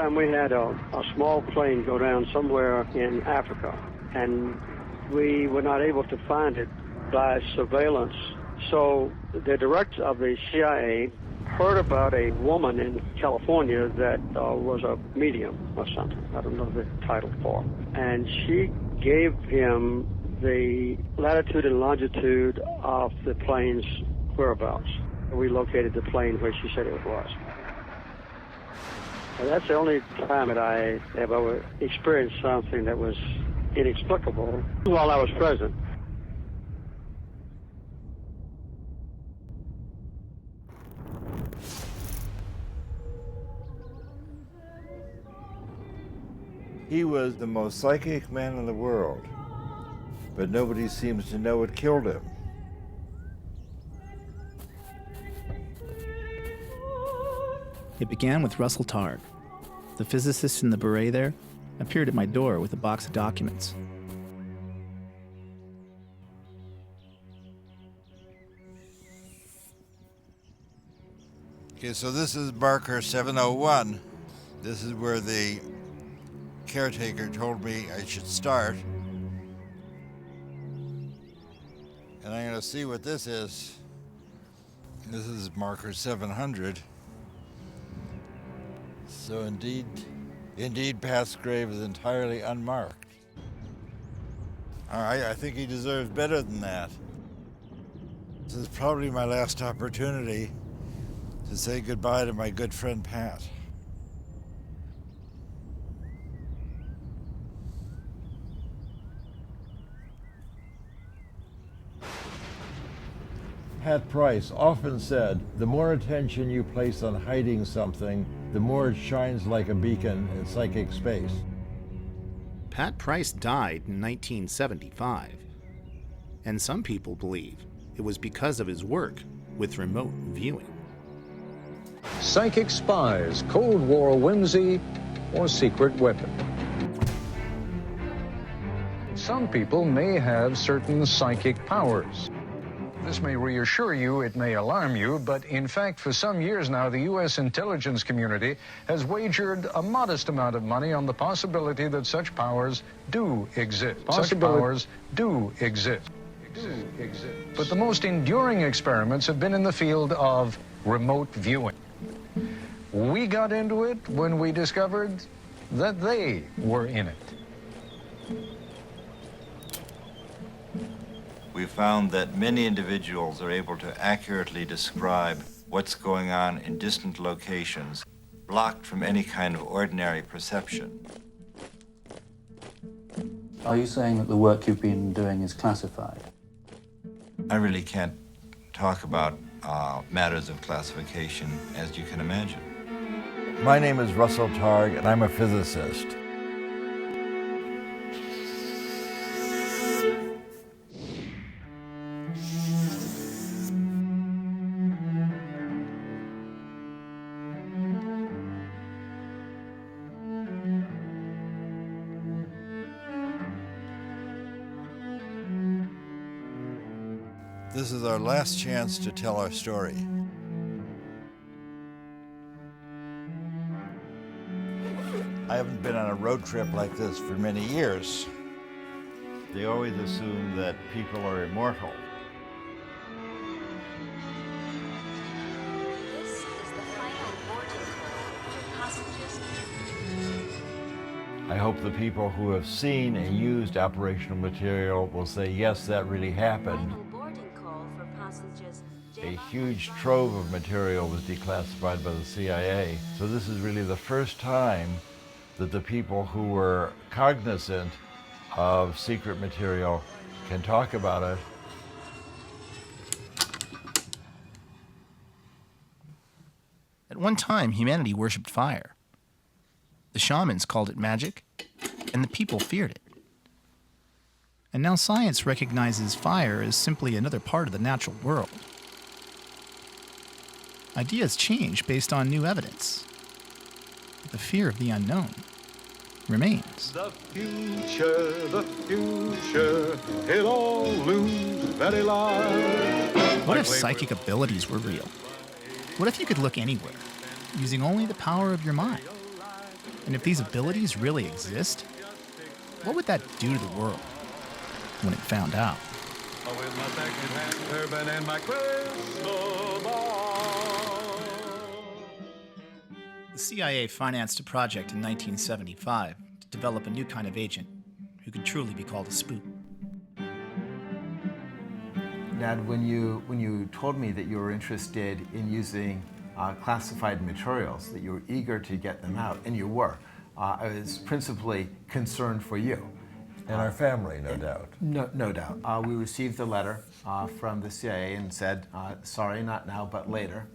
time we had a small plane go down somewhere in Africa, and we were not able to find it by surveillance. So the director of the CIA heard about a woman in California that was a medium or something. I don't know the title for. And she gave him the latitude and longitude of the plane's whereabouts. We located the plane where she said it was. And that's the only time that I have ever experienced something that was inexplicable while I was present. He was the most psychic man in the world, but nobody seems to know what killed him. It began with Russell Targ. The physicist in the beret there appeared at my door with a box of documents. Okay, so this is marker 701. This is where the caretaker told me I should start. And I'm going to see what this is. This is marker 700. So indeed, Pat's grave is entirely unmarked. I think he deserves better than that. This is probably my last opportunity to say goodbye to my good friend Pat. Pat Price often said, the more attention you place on hiding something, the more it shines like a beacon in psychic space. Pat Price died in 1975, and some people believe it was because of his work with remote viewing. Psychic spies, Cold War whimsy, or secret weapon. Some people may have certain psychic powers. This may reassure you, it may alarm you, but in fact, for some years now, the U.S. intelligence community has wagered a modest amount of money on the possibility that such powers do exist. Such powers do exist. But the most enduring experiments have been in the field of remote viewing. We got into it when we discovered that they were in it. We found that many individuals are able to accurately describe what's going on in distant locations, blocked from any kind of ordinary perception. Are you saying that the work you've been doing is classified? I really can't talk about matters of classification, as you can imagine. My name is Russell Targ, and I'm a physicist. This is our last chance to tell our story. I haven't been on a road trip like this for many years. They always assume that people are immortal. This is the final boarding call for passengers. I hope the people who have seen and used operational material will say, yes, that really happened. Final boarding call for passengers. A huge trove of material was declassified by the CIA. So this is really the first time that the people who were cognizant of secret material can talk about it. At one time, humanity worshipped fire. The shamans called it magic, and the people feared it. And now science recognizes fire as simply another part of the natural world. Ideas change based on new evidence. But the fear of the unknown remains. The future, it all looms very large. What if psychic abilities were real? What if you could look anywhere, using only the power of your mind? And if these abilities really exist, what would that do to the world when it found out? With my second-hand turban and my crystal ball. The CIA financed a project in 1975 to develop a new kind of agent who could truly be called a spook. Dad, when you told me that you were interested in using classified materials, that you were eager to get them out, and you were, I was principally concerned for you. And our family, no doubt. No doubt. We received a letter from the CIA and said, sorry, not now, but later.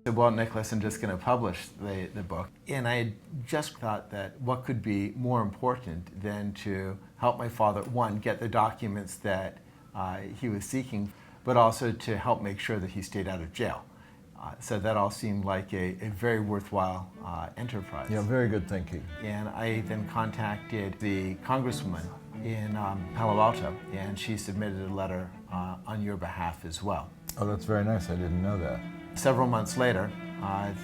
I said, well, Nicholas, I'm just going to publish the book. And I just thought that what could be more important than to help my father, one, get the documents that he was seeking, but also to help make sure that he stayed out of jail. So that all seemed like a very worthwhile enterprise. Yeah, very good thinking. And I then contacted the congresswoman in Palo Alto, and she submitted a letter on your behalf as well. Oh, that's very nice. I didn't know that. Several months later,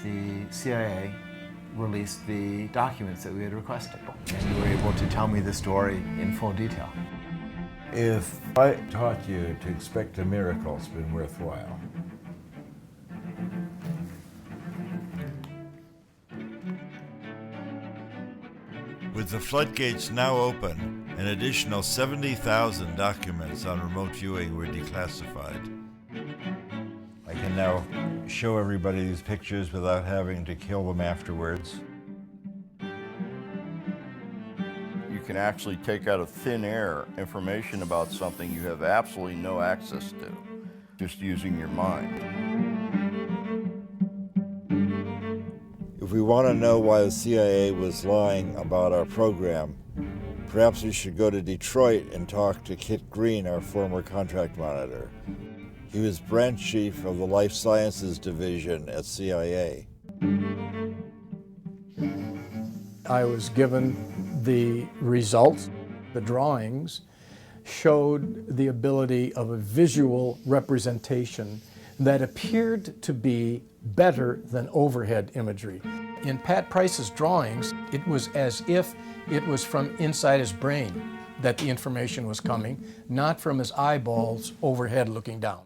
the CIA released the documents that we had requested, and you were able to tell me the story in full detail. If I taught you to expect a miracle, it's been worthwhile. With the floodgates now open, an additional 70,000 documents on remote viewing were declassified. I can now show everybody these pictures without having to kill them afterwards. You can actually take out of thin air information about something you have absolutely no access to, just using your mind. If we want to know why the CIA was lying about our program, perhaps we should go to Detroit and talk to Kit Green, our former contract monitor. He was branch chief of the Life Sciences Division at CIA. I was given the results. The drawings showed the ability of a visual representation that appeared to be better than overhead imagery. In Pat Price's drawings, it was as if it was from inside his brain that the information was coming, not from his eyeballs overhead looking down.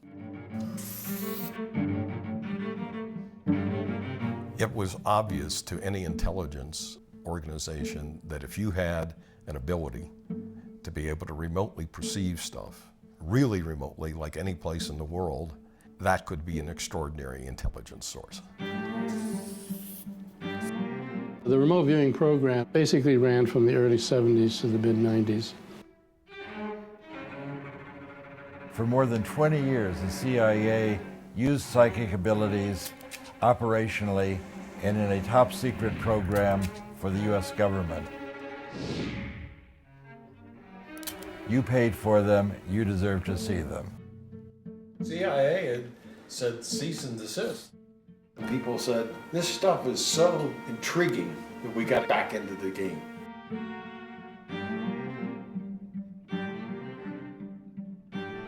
It was obvious to any intelligence organization that if you had an ability to be able to remotely perceive stuff, really remotely, like any place in the world, that could be an extraordinary intelligence source. The remote viewing program basically ran from the early 70s to the mid-90s. For more than 20 years, the CIA used psychic abilities operationally and in a top secret program for the US government. You paid for them, you deserve to see them. CIA had said cease and desist. And people said, this stuff is so intriguing that we got back into the game.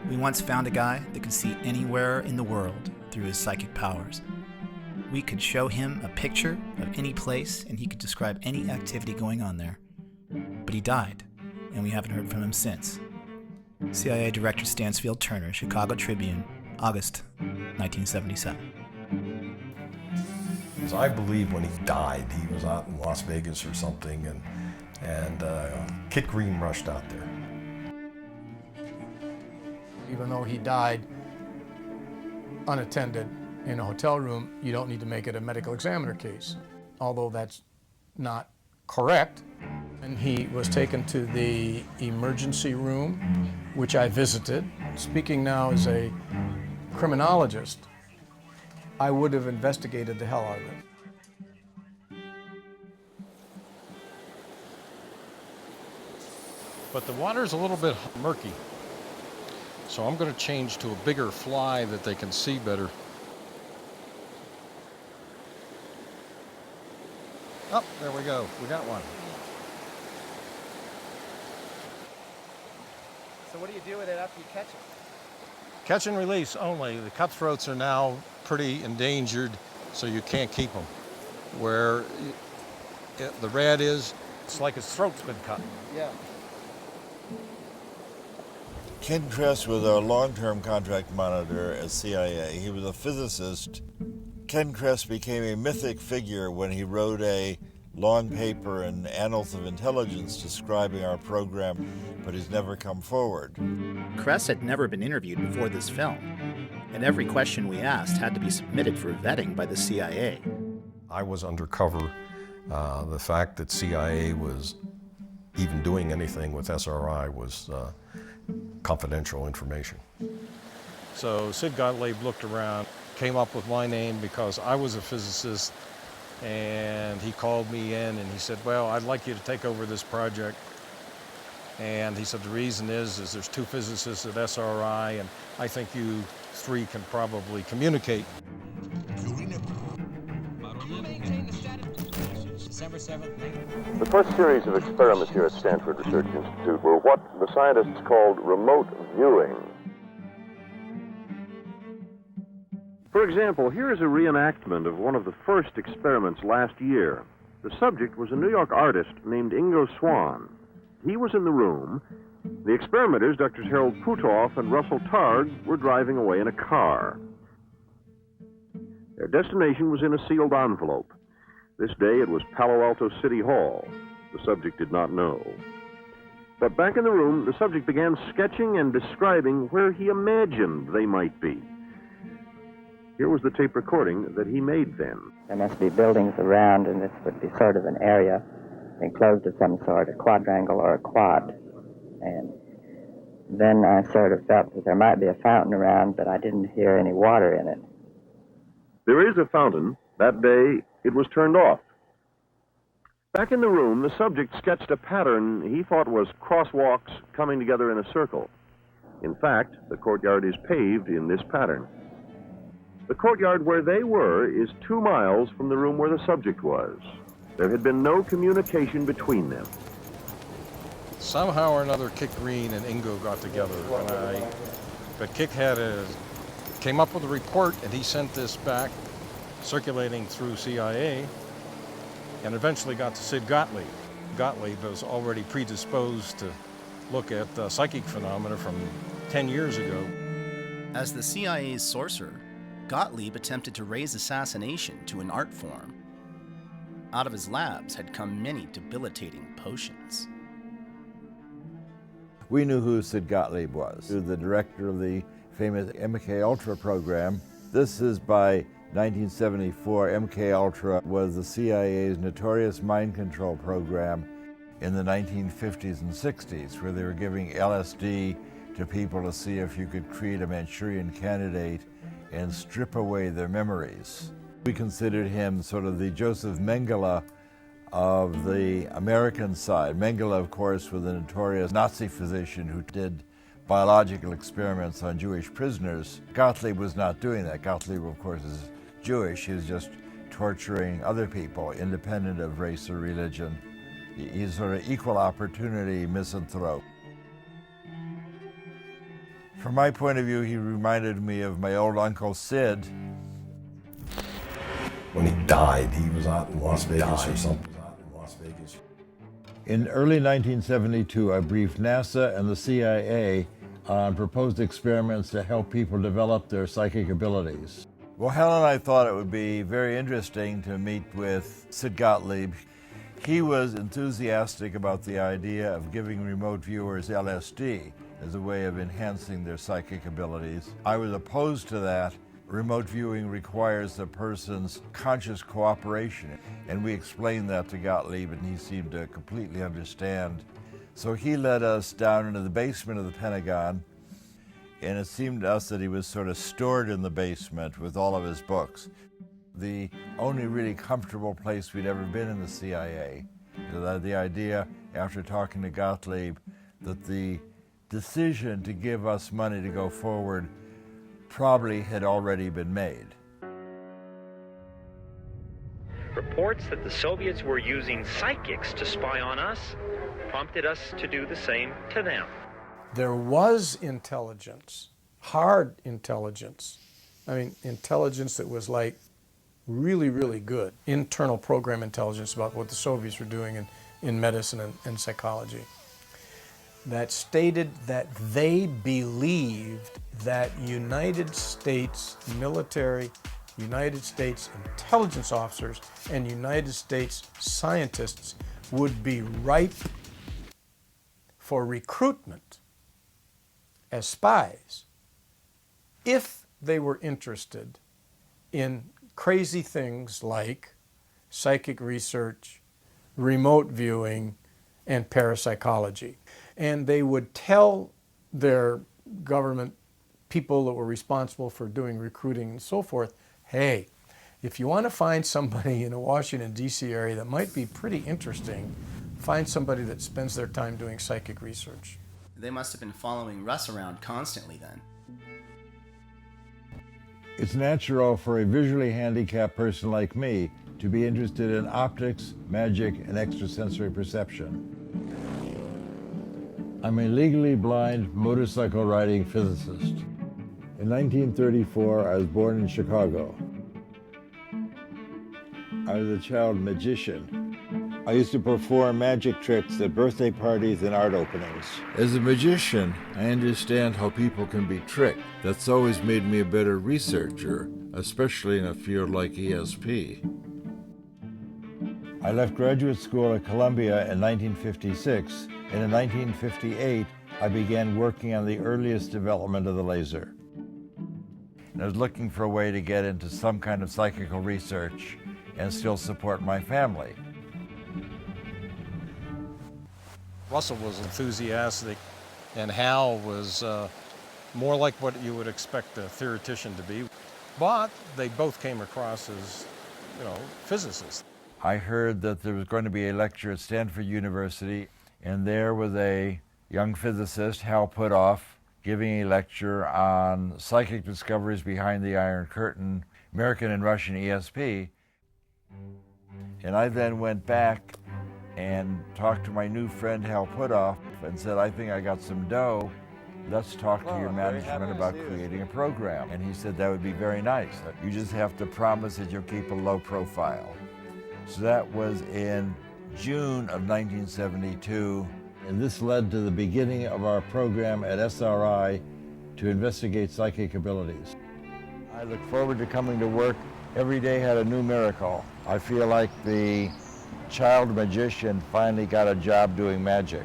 We once found a guy that could see anywhere in the world through his psychic powers. We could show him a picture of any place and he could describe any activity going on there. But he died, and we haven't heard from him since. CIA Director Stansfield Turner, Chicago Tribune, August 1977. So I believe when he died, he was out in Las Vegas or something, and Kit Green rushed out there. Even though he died unattended in a hotel room, you don't need to make it a medical examiner case, although that's not correct. And he was taken to the emergency room, which I visited. Speaking now as a criminologist, I would have investigated the hell out of it. But the water's a little bit murky. So I'm going to change to a bigger fly that they can see better. Oh, there we go. We got one. So what do you do with it after you catch it? Catch and release only. The cutthroats are now pretty endangered, so you can't keep them. Where The red is, it's like his throat's been cut. Yeah. Ken Kress was our long-term contract monitor at CIA. He was a physicist. Ken Kress became a mythic figure when he wrote a long paper in Annals of Intelligence describing our program, but he's never come forward. Kress had never been interviewed before this film, and every question we asked had to be submitted for vetting by the CIA. I was undercover. The fact that CIA was even doing anything with SRI was confidential information. So Sid Gottlieb looked around, came up with my name because I was a physicist, and he called me in and he said, well, I'd like you to take over this project. And he said, the reason is there's two physicists at SRI, and I think you three can probably communicate. The first series of experiments here at Stanford Research Institute were what the scientists called remote viewing. For example, here is a reenactment of one of the first experiments last year. The subject was a New York artist named Ingo Swann. He was in the room. The experimenters, Drs. Harold Putoff and Russell Targ, were driving away in a car. Their destination was in a sealed envelope. This day it was Palo Alto City Hall. The subject did not know. But back in the room, the subject began sketching and describing where he imagined they might be. Here was the tape recording that he made then. There must be buildings around, and this would be sort of an area enclosed of some sort, a quadrangle or a quad. And then I sort of felt that there might be a fountain around, but I didn't hear any water in it. There is a fountain. That day, it was turned off. Back in the room, the subject sketched a pattern he thought was crosswalks coming together in a circle. In fact, the courtyard is paved in this pattern. The courtyard where they were is 2 miles from the room where the subject was. There had been no communication between them. Somehow or another, Kik Green and Ingo got together, but Kik came up with a report, and he sent this back, circulating through CIA, and eventually got to Sid Gottlieb. Gottlieb was already predisposed to look at psychic phenomena from 10 years ago. As the CIA's sorcerer, Gottlieb attempted to raise assassination to an art form. Out of his labs had come many debilitating potions. We knew who Sid Gottlieb was, who was the director of the famous MK-Ultra program. This is by 1974. MK-Ultra was the CIA's notorious mind control program in the 1950s and 60s, where they were giving LSD to people to see if you could create a Manchurian candidate and strip away their memories. We considered him sort of the Joseph Mengele of the American side. Mengele, of course, was a notorious Nazi physician who did biological experiments on Jewish prisoners. Gottlieb was not doing that. Gottlieb, of course, is Jewish. He was just torturing other people, independent of race or religion. He's sort of equal opportunity misanthrope. From my point of view, he reminded me of my old Uncle Sid. When he died, he was out in Las Vegas or something. In early 1972, I briefed NASA and the CIA on proposed experiments to help people develop their psychic abilities. Well, Helen and I thought it would be very interesting to meet with Sid Gottlieb. He was enthusiastic about the idea of giving remote viewers LSD as a way of enhancing their psychic abilities. I was opposed to that. Remote viewing requires the person's conscious cooperation, and we explained that to Gottlieb, and he seemed to completely understand. So he led us down into the basement of the Pentagon, and it seemed to us that he was sort of stored in the basement with all of his books. The only really comfortable place we'd ever been in the CIA. The idea, after talking to Gottlieb, that the decision to give us money to go forward probably had already been made. Reports that the Soviets were using psychics to spy on us prompted us to do the same to them. There was intelligence, hard intelligence. I mean, intelligence that was like really, really good internal program intelligence about what the Soviets were doing in medicine and psychology, that stated that they believed that United States military, United States intelligence officers, and United States scientists would be ripe for recruitment as spies if they were interested in crazy things like psychic research, remote viewing, and parapsychology. And they would tell their government people that were responsible for doing recruiting and so forth, hey, if you want to find somebody in the Washington, D.C. area that might be pretty interesting, find somebody that spends their time doing psychic research. They must have been following Russ around constantly then. It's natural for a visually handicapped person like me to be interested in optics, magic, and extrasensory perception. I'm a legally blind motorcycle riding physicist. In 1934, I was born in Chicago. I was a child magician. I used to perform magic tricks at birthday parties and art openings. As a magician, I understand how people can be tricked. That's always made me a better researcher, especially in a field like ESP. I left graduate school at Columbia in 1956, and in 1958, I began working on the earliest development of the laser. And I was looking for a way to get into some kind of psychical research and still support my family. Russell was enthusiastic, and Hal was more like what you would expect a theoretician to be. But they both came across as, physicists. I heard that there was going to be a lecture at Stanford University, and there was a young physicist, Hal Puthoff, giving a lecture on psychic discoveries behind the Iron Curtain, American and Russian ESP. And I then went back and talked to my new friend Hal Puthoff and said, I think I got some dough. Let's talk to your management about creating a program. And he said, that would be very nice. You just have to promise that you'll keep a low profile. So that was in June of 1972. And this led to the beginning of our program at SRI to investigate psychic abilities. I look forward to coming to work. Every day had a new miracle. I feel like the child magician finally got a job doing magic.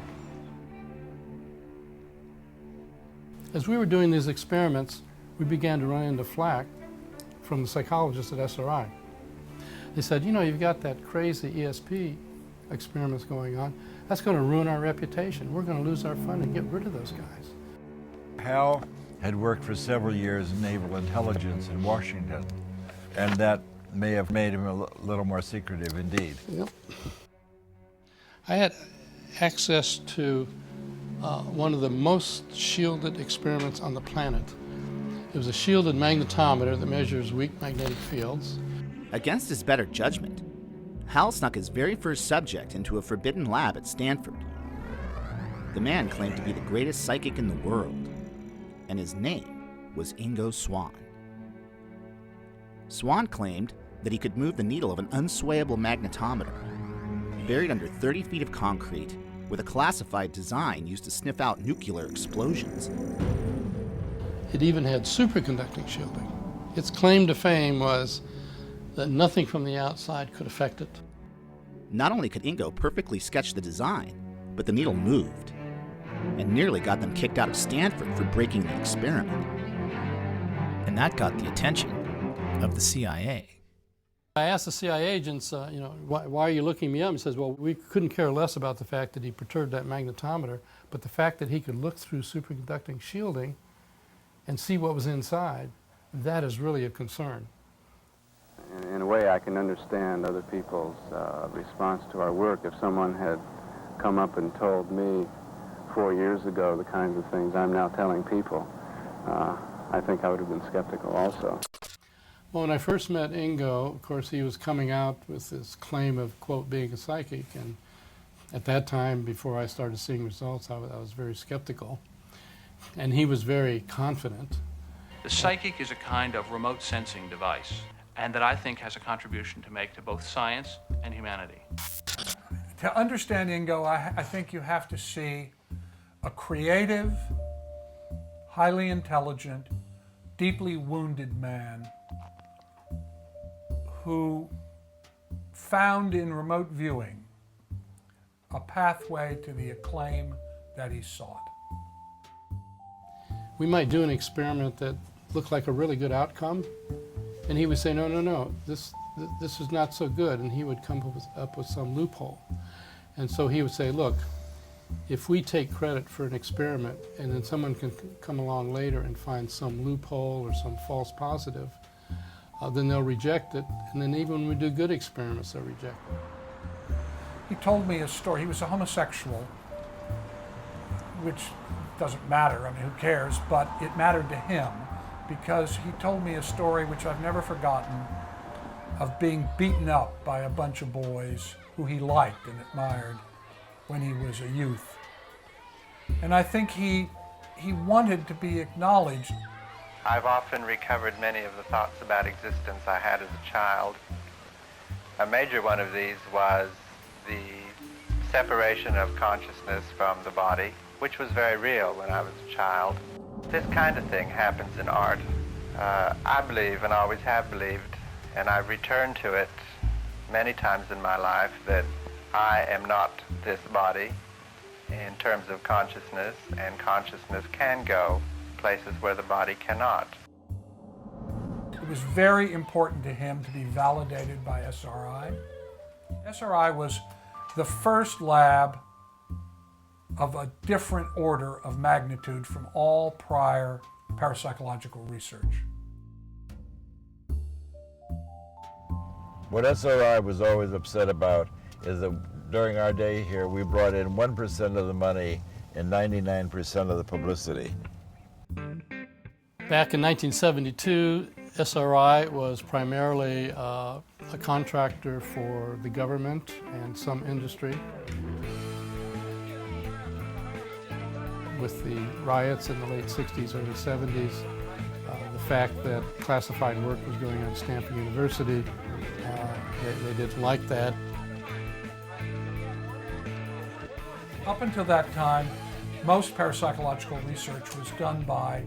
As we were doing these experiments, we began to run into flack from the psychologists at SRI. They said, you've got that crazy ESP experiments going on. That's going to ruin our reputation. We're going to lose our funding. Get rid of those guys. Hal had worked for several years in naval intelligence in Washington, and that may have made him a little more secretive indeed. Yep. I had access to one of the most shielded experiments on the planet. It was a shielded magnetometer that measures weak magnetic fields. Against his better judgment, Hal snuck his very first subject into a forbidden lab at Stanford. The man claimed to be the greatest psychic in the world, and his name was Ingo Swann. Swann claimed that he could move the needle of an unswayable magnetometer, buried under 30 feet of concrete, with a classified design used to sniff out nuclear explosions. It even had superconducting shielding. Its claim to fame was that nothing from the outside could affect it. Not only could Ingo perfectly sketch the design, but the needle moved, and nearly got them kicked out of Stanford for breaking the experiment. And that got the attention of the CIA. I asked the CIA agents, why are you looking me up? He says, well, we couldn't care less about the fact that he perturbed that magnetometer, but the fact that he could look through superconducting shielding and see what was inside, that is really a concern. In a way, I can understand other people's response to our work. If someone had come up and told me 4 years ago the kinds of things I'm now telling people, I think I would have been skeptical also. Well, when I first met Ingo, of course, he was coming out with this claim of, quote, being a psychic, and at that time, before I started seeing results, I was very skeptical, and he was very confident. The psychic is a kind of remote sensing device, and that I think has a contribution to make to both science and humanity. To understand Ingo, I think you have to see a creative, highly intelligent, deeply wounded man who found in remote viewing a pathway to the acclaim that he sought. We might do an experiment that looked like a really good outcome, and he would say, no, no, no, this is not so good, and he would come up with some loophole. And so he would say, look, if we take credit for an experiment and then someone can come along later and find some loophole or some false positive, then they'll reject it, and then even when we do good experiments, they'll reject it. He told me a story. He was a homosexual, which doesn't matter, I mean, who cares, but it mattered to him because he told me a story which I've never forgotten of being beaten up by a bunch of boys who he liked and admired when he was a youth. And I think he wanted to be acknowledged. I've often recovered many of the thoughts about existence I had as a child. A major one of these was the separation of consciousness from the body, which was very real when I was a child. This kind of thing happens in art. I believe, and always have believed, and I've returned to it many times in my life, that I am not this body in terms of consciousness, and consciousness can go places where the body cannot. It was very important to him to be validated by SRI. SRI was the first lab of a different order of magnitude from all prior parapsychological research. What SRI was always upset about is that during our day here, we brought in 1% of the money and 99% of the publicity. Back in 1972, SRI was primarily a contractor for the government and some industry. With the riots in the late 60s, early 70s, the fact that classified work was going on at Stanford University, they didn't like that. Up until that time, most parapsychological research was done by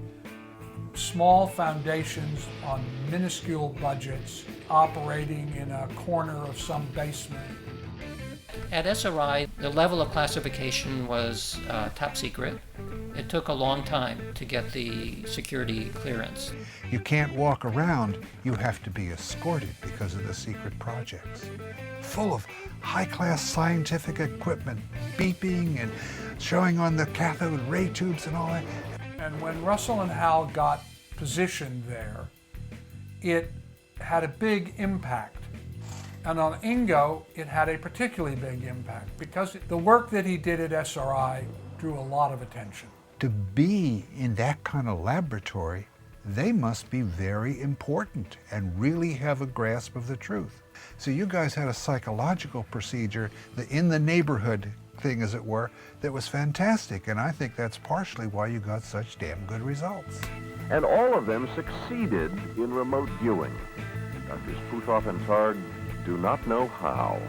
small foundations on minuscule budgets operating in a corner of some basement. At SRI, the level of classification was top secret. It took a long time to get the security clearance. You can't walk around, you have to be escorted because of the secret projects. Full of high-class scientific equipment, beeping and showing on the cathode ray tubes and all that. And when Russell and Hal got positioned there, it had a big impact. And on Ingo, it had a particularly big impact because the work that he did at SRI drew a lot of attention. To be in that kind of laboratory, they must be very important and really have a grasp of the truth. So you guys had a psychological procedure, the in the neighborhood thing, as it were, that was fantastic, and I think that's partially why you got such damn good results. And all of them succeeded in remote viewing. Drs. Puthoff and Targ do not know how.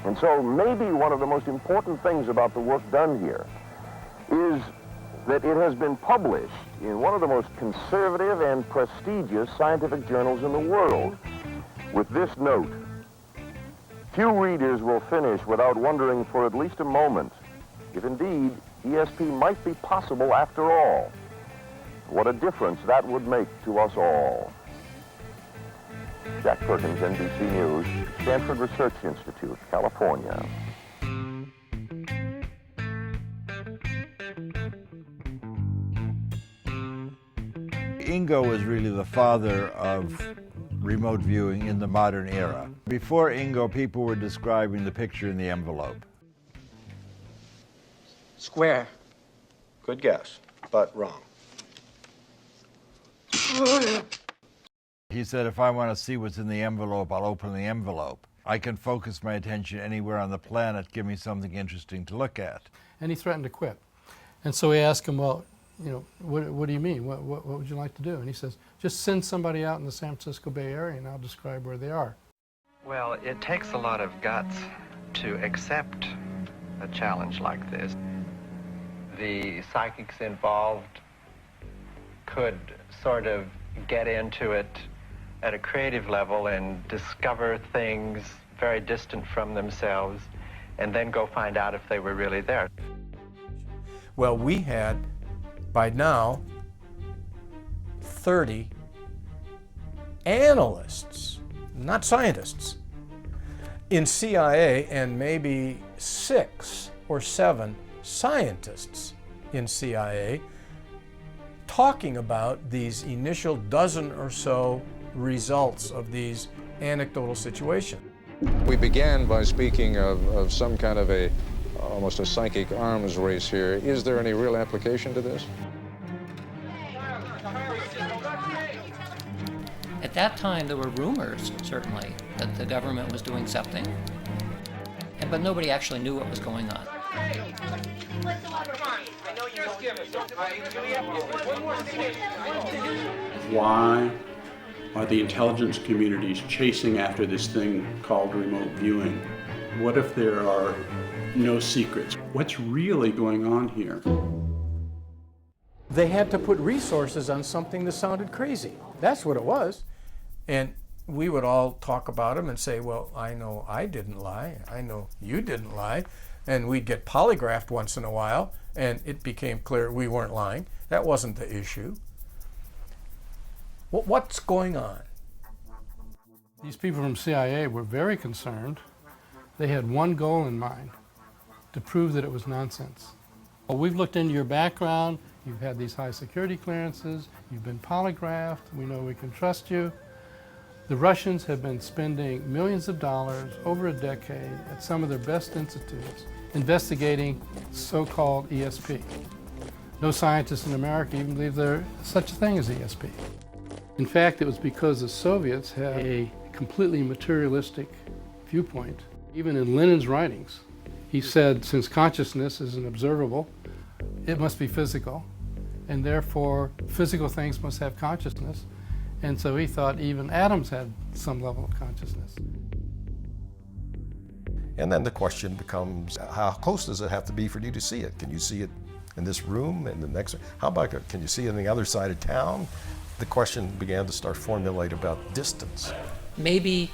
And so maybe one of the most important things about the work done here is that it has been published in one of the most conservative and prestigious scientific journals in the world, with this note: few readers will finish without wondering for at least a moment if indeed ESP might be possible after all. What a difference that would make to us all. Jack Perkins, NBC News, Stanford Research Institute, California. Ingo was really the father of remote viewing in the modern era. Before Ingo, people were describing the picture in the envelope. Square. Good guess, but wrong. He said, if I want to see what's in the envelope, I'll open the envelope. I can focus my attention anywhere on the planet, give me something interesting to look at. And he threatened to quit. And so we asked him, well, you know, what do you mean? What would you like to do? And he says, just send somebody out in the San Francisco Bay Area and I'll describe where they are. Well, it takes a lot of guts to accept a challenge like this. The psychics involved could sort of get into it at a creative level and discover things very distant from themselves and then go find out if they were really there. Well, we had, by now, 30 analysts, not scientists, in CIA, and maybe 6 or 7 scientists in CIA talking about these initial dozen or so results of these anecdotal situations. We began by speaking of some kind of almost a psychic arms race here. Is there any real application to this? At that time, there were rumors, certainly, that the government was doing something, but nobody actually knew what was going on. Why are the intelligence communities chasing after this thing called remote viewing? What if there are no secrets? What's really going on here? They had to put resources on something that sounded crazy. That's what it was. And we would all talk about them and say, well, I know I didn't lie. I know you didn't lie. And we'd get polygraphed once in a while, and it became clear we weren't lying. That wasn't the issue. What's going on? These people from CIA were very concerned. They had one goal in mind, to prove that it was nonsense. Well, we've looked into your background. You've had these high security clearances. You've been polygraphed. We know we can trust you. The Russians have been spending millions of dollars over a decade at some of their best institutes investigating so-called ESP. No scientists in America even believe there's such a thing as ESP. In fact, it was because the Soviets had a completely materialistic viewpoint. Even in Lenin's writings, he said, since consciousness isn't observable, it must be physical, and therefore physical things must have consciousness. And so he thought even atoms had some level of consciousness. And then the question becomes, how close does it have to be for you to see it? Can you see it in this room, in the next room? How about, can you see it on the other side of town? The question began to start formulate about distance. Maybe,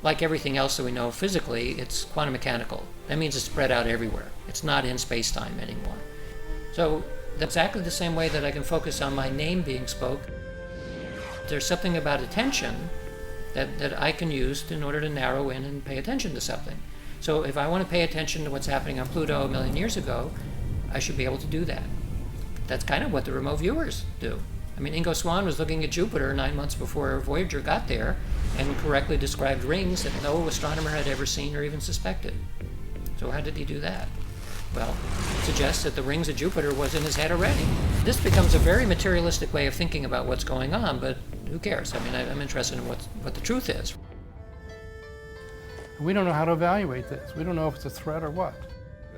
like everything else that we know physically, it's quantum mechanical. That means it's spread out everywhere. It's not in space-time anymore. So that's exactly the same way that I can focus on my name being spoke. There's something about attention that I can use in order to narrow in and pay attention to something. So if I want to pay attention to what's happening on Pluto 1 million years ago, I should be able to do that. That's kind of what the remote viewers do. I mean, Ingo Swann was looking at Jupiter 9 months before Voyager got there and correctly described rings that no astronomer had ever seen or even suspected. So how did he do that? Well, it suggests that the rings of Jupiter was in his head already. This becomes a very materialistic way of thinking about what's going on, but who cares? I mean, I'm interested in what the truth is. We don't know how to evaluate this. We don't know if it's a threat or what.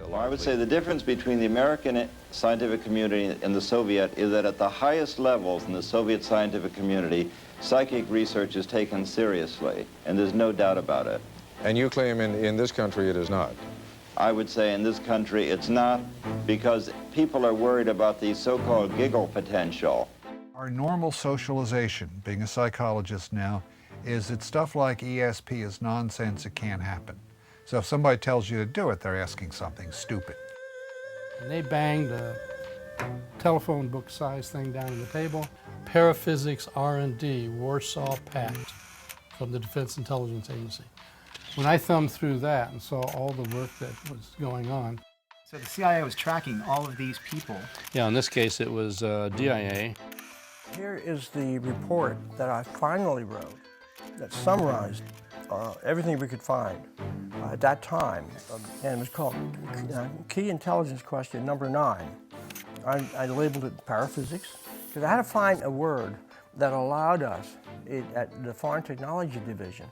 Well, I would say the difference between the American scientific community and the Soviet is that at the highest levels in the Soviet scientific community, psychic research is taken seriously, and there's no doubt about it. And you claim in this country it is not? I would say in this country it's not, because people are worried about the so-called giggle potential. Our normal socialization, being a psychologist now, is that stuff like ESP is nonsense, it can't happen. So if somebody tells you to do it, they're asking something stupid. And they banged a telephone book size thing down on the table. Paraphysics R&D, Warsaw Pact, from the Defense Intelligence Agency. When I thumbed through that and saw all the work that was going on. So the CIA was tracking all of these people. Yeah, in this case it was DIA. Here is the report that I finally wrote that summarized everything we could find at that time. And it was called Key Intelligence Question number 9. I labeled it paraphysics because I had to find a word that allowed us at the Foreign Technology Division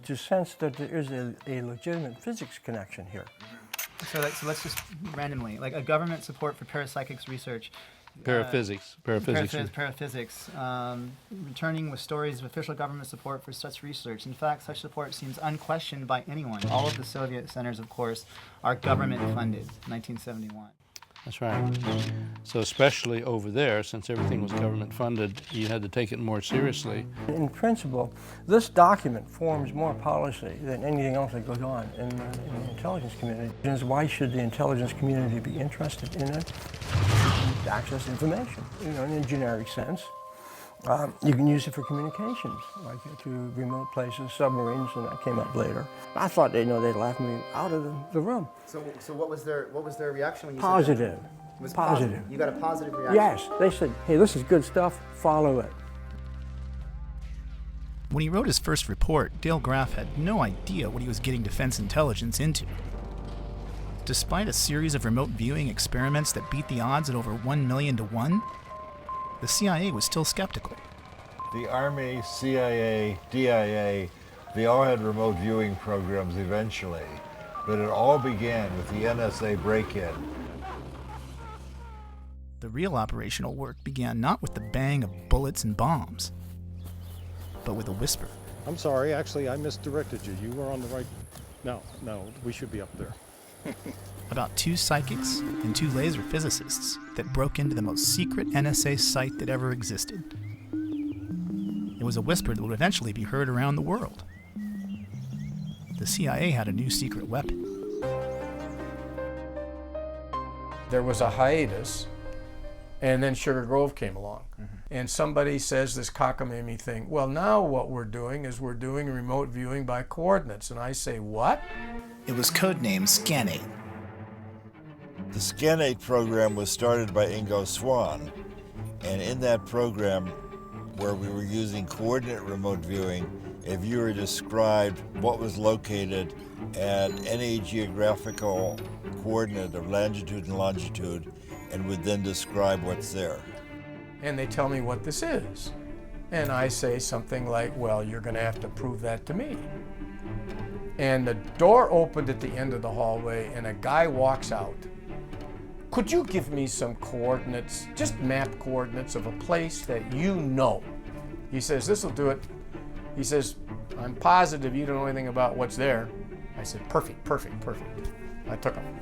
to sense that there is a legitimate physics connection here. So let's just randomly, like a government support for parapsychics research, Paraphysics. Paraphysics. Returning with stories of official government support for such research. In fact, such support seems unquestioned by anyone. All of the Soviet centers, of course, are government funded. 1971. That's right. So especially over there, since everything was government funded, you had to take it more seriously. In principle, this document forms more policy than anything else that goes on in the intelligence community. Why should the intelligence community be interested in it? To access information, in a generic sense. You can use it for communications, like to remote places, submarines, and that came up later. I thought they'd laugh me out of the room. So what was their reaction when you Positive. said that? It was positive. You got a positive reaction? Yes. They said, hey, this is good stuff, follow it. When he wrote his first report, Dale Graff had no idea what he was getting defense intelligence into. Despite a series of remote viewing experiments that beat the odds at over 1 million to 1, the CIA was still skeptical. The Army, CIA, DIA, they all had remote viewing programs eventually, but it all began with the NSA break-in. The real operational work began not with the bang of bullets and bombs, but with a whisper. I'm sorry, actually, I misdirected you. You were on the right... No, we should be up there. About 2 psychics and 2 laser physicists that broke into the most secret NSA site that ever existed. It was a whisper that would eventually be heard around the world. The CIA had a new secret weapon. There was a hiatus, and then Sugar Grove came along. And somebody says this cockamamie thing, well, now what we're doing is we're doing remote viewing by coordinates. And I say, what? It was codenamed Scan8. The Scan8 program was started by Ingo Swann, and in that program, where we were using coordinate remote viewing, a viewer described what was located at any geographical coordinate of latitude and longitude, and would then describe what's there. And they tell me what this is. And I say something like, well, you're going to have to prove that to me. And the door opened at the end of the hallway, and a guy walks out. Could you give me some coordinates, just map coordinates of a place that you know? He says, this will do it. He says, I'm positive you don't know anything about what's there. I said, perfect. I took them.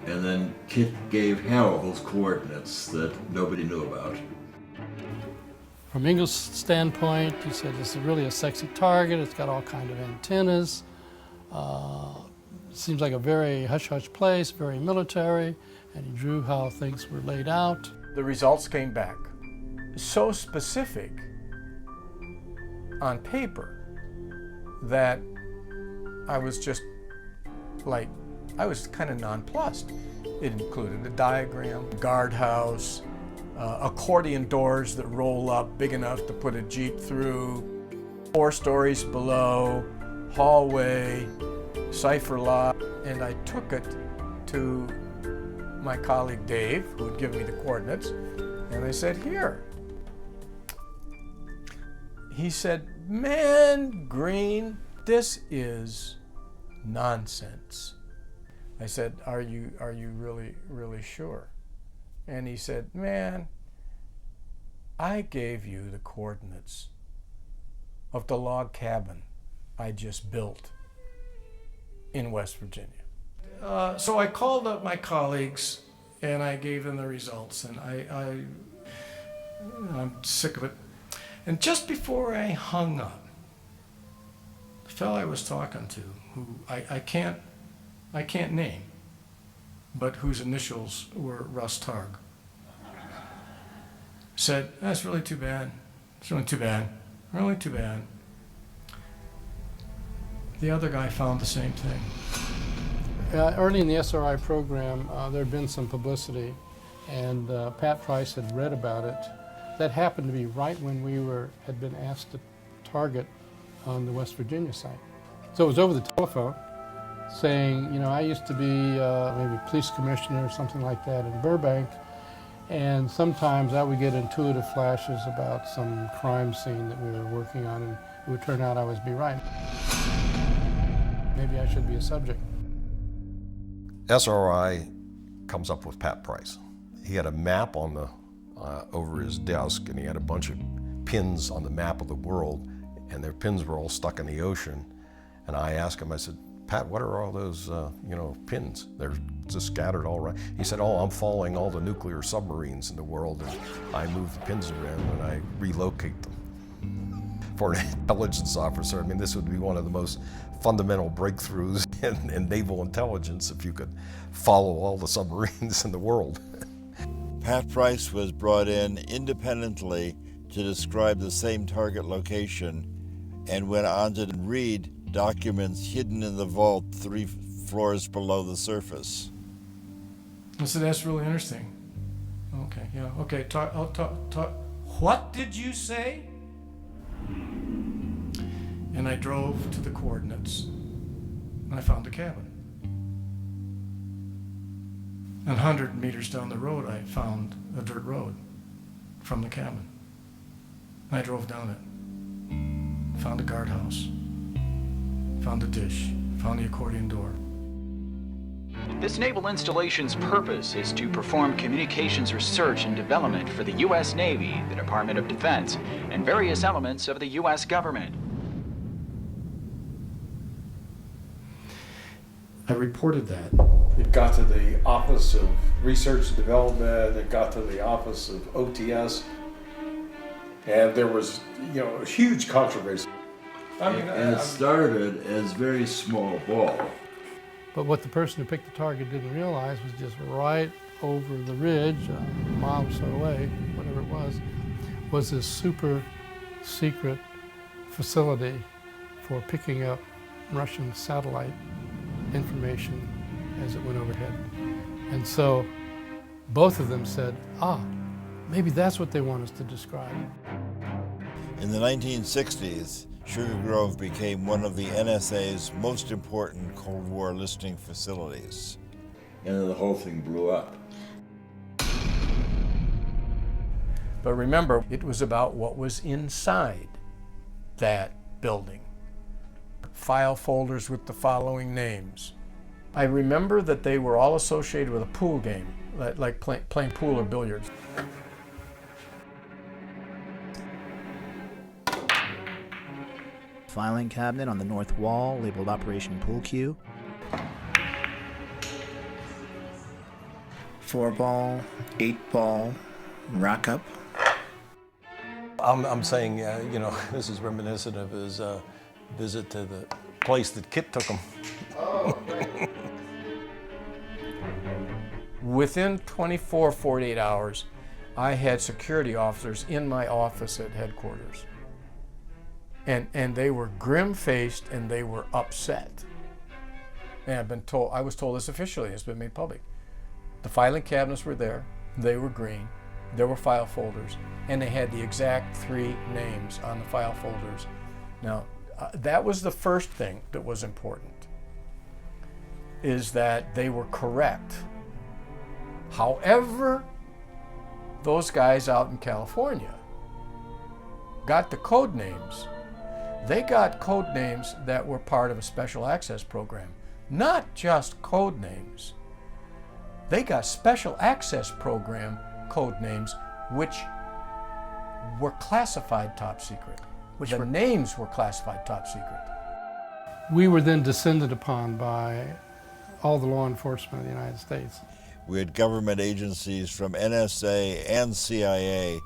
And then Kit gave Hal those coordinates that nobody knew about. From Ingo's standpoint, he said this is really a sexy target. It's got all kinds of antennas. Seems like a very hush-hush place, very military, and he drew how things were laid out. The results came back so specific on paper that I was just like, I was kind of nonplussed. It included a diagram, guardhouse, accordion doors that roll up big enough to put a Jeep through, 4 stories below, hallway, cipher lock, and I took it to my colleague Dave, who had given me the coordinates, and I said, here. He said, man, Green, this is nonsense. I said, are you really sure? And he said, man, I gave you the coordinates of the log cabin I just built in West Virginia. So I called up my colleagues and I gave them the results, and I'm sick of it. And just before I hung up, the fellow I was talking to, who I can't name, but whose initials were Russ Targ, said, that's really too bad. It's really too bad. Really too bad. The other guy found the same thing. Early in the SRI program, there had been some publicity, and Pat Price had read about it. That happened to be right when we had been asked to target on the West Virginia site. So it was over the telephone, saying, you know, I used to be maybe police commissioner or something like that in Burbank, and sometimes I would get intuitive flashes about some crime scene that we were working on, and it would turn out I would be right. Maybe I should be a subject. SRI comes up with Pat Price. He had a map on the over his desk, and he had a bunch of pins on the map of the world, and their pins were all stuck in the ocean. And I asked him, I said, Pat, what are all those, pins? They're just scattered all around. He said, oh, I'm following all the nuclear submarines in the world, and I move the pins around and I relocate them. For an intelligence officer, I mean, this would be one of the most fundamental breakthroughs in naval intelligence if you could follow all the submarines in the world. Pat Price was brought in independently to describe the same target location and went on to read documents hidden in the vault 3 floors below the surface. So that's really interesting. Okay, yeah, okay. What did you say? And I drove to the coordinates, and I found the cabin. And 100 meters down the road, I found a dirt road from the cabin. I drove down it, found a guardhouse, found a dish, found the accordion door. This naval installation's purpose is to perform communications research and development for the U.S. Navy, the Department of Defense, and various elements of the U.S. government. I reported that. It got to the Office of Research and Development, it got to the Office of OTS, and there was, a huge controversy. And it started as very small ball. But what the person who picked the target didn't realize was just right over the ridge, a mile or so away, whatever it was this super secret facility for picking up Russian satellite information as it went overhead. And so both of them said, maybe that's what they want us to describe. In the 1960s, Sugar Grove became one of the NSA's most important Cold War listening facilities. And then the whole thing blew up. But remember, it was about what was inside that building. File folders with the following names. I remember that they were all associated with a pool game, like playing pool or billiards. Filing cabinet on the north wall labeled Operation Pool Cue. 4-ball, 8-ball, rack up. I'm saying, this is reminiscent of his visit to the place that Kit took him. Within 48 hours, I had security officers in my office at headquarters. And they were grim-faced and they were upset. And I was told this officially, it's been made public. The filing cabinets were there, they were green, there were file folders, and they had the exact 3 names on the file folders. Now, that was the first thing that was important, is that they were correct. However, those guys out in California got the code names. They got code names that were part of a special access program, not just code names. They got special access program code names which were classified top secret. The names were classified top secret. We were then descended upon by all the law enforcement of the United States. We had government agencies from NSA and CIA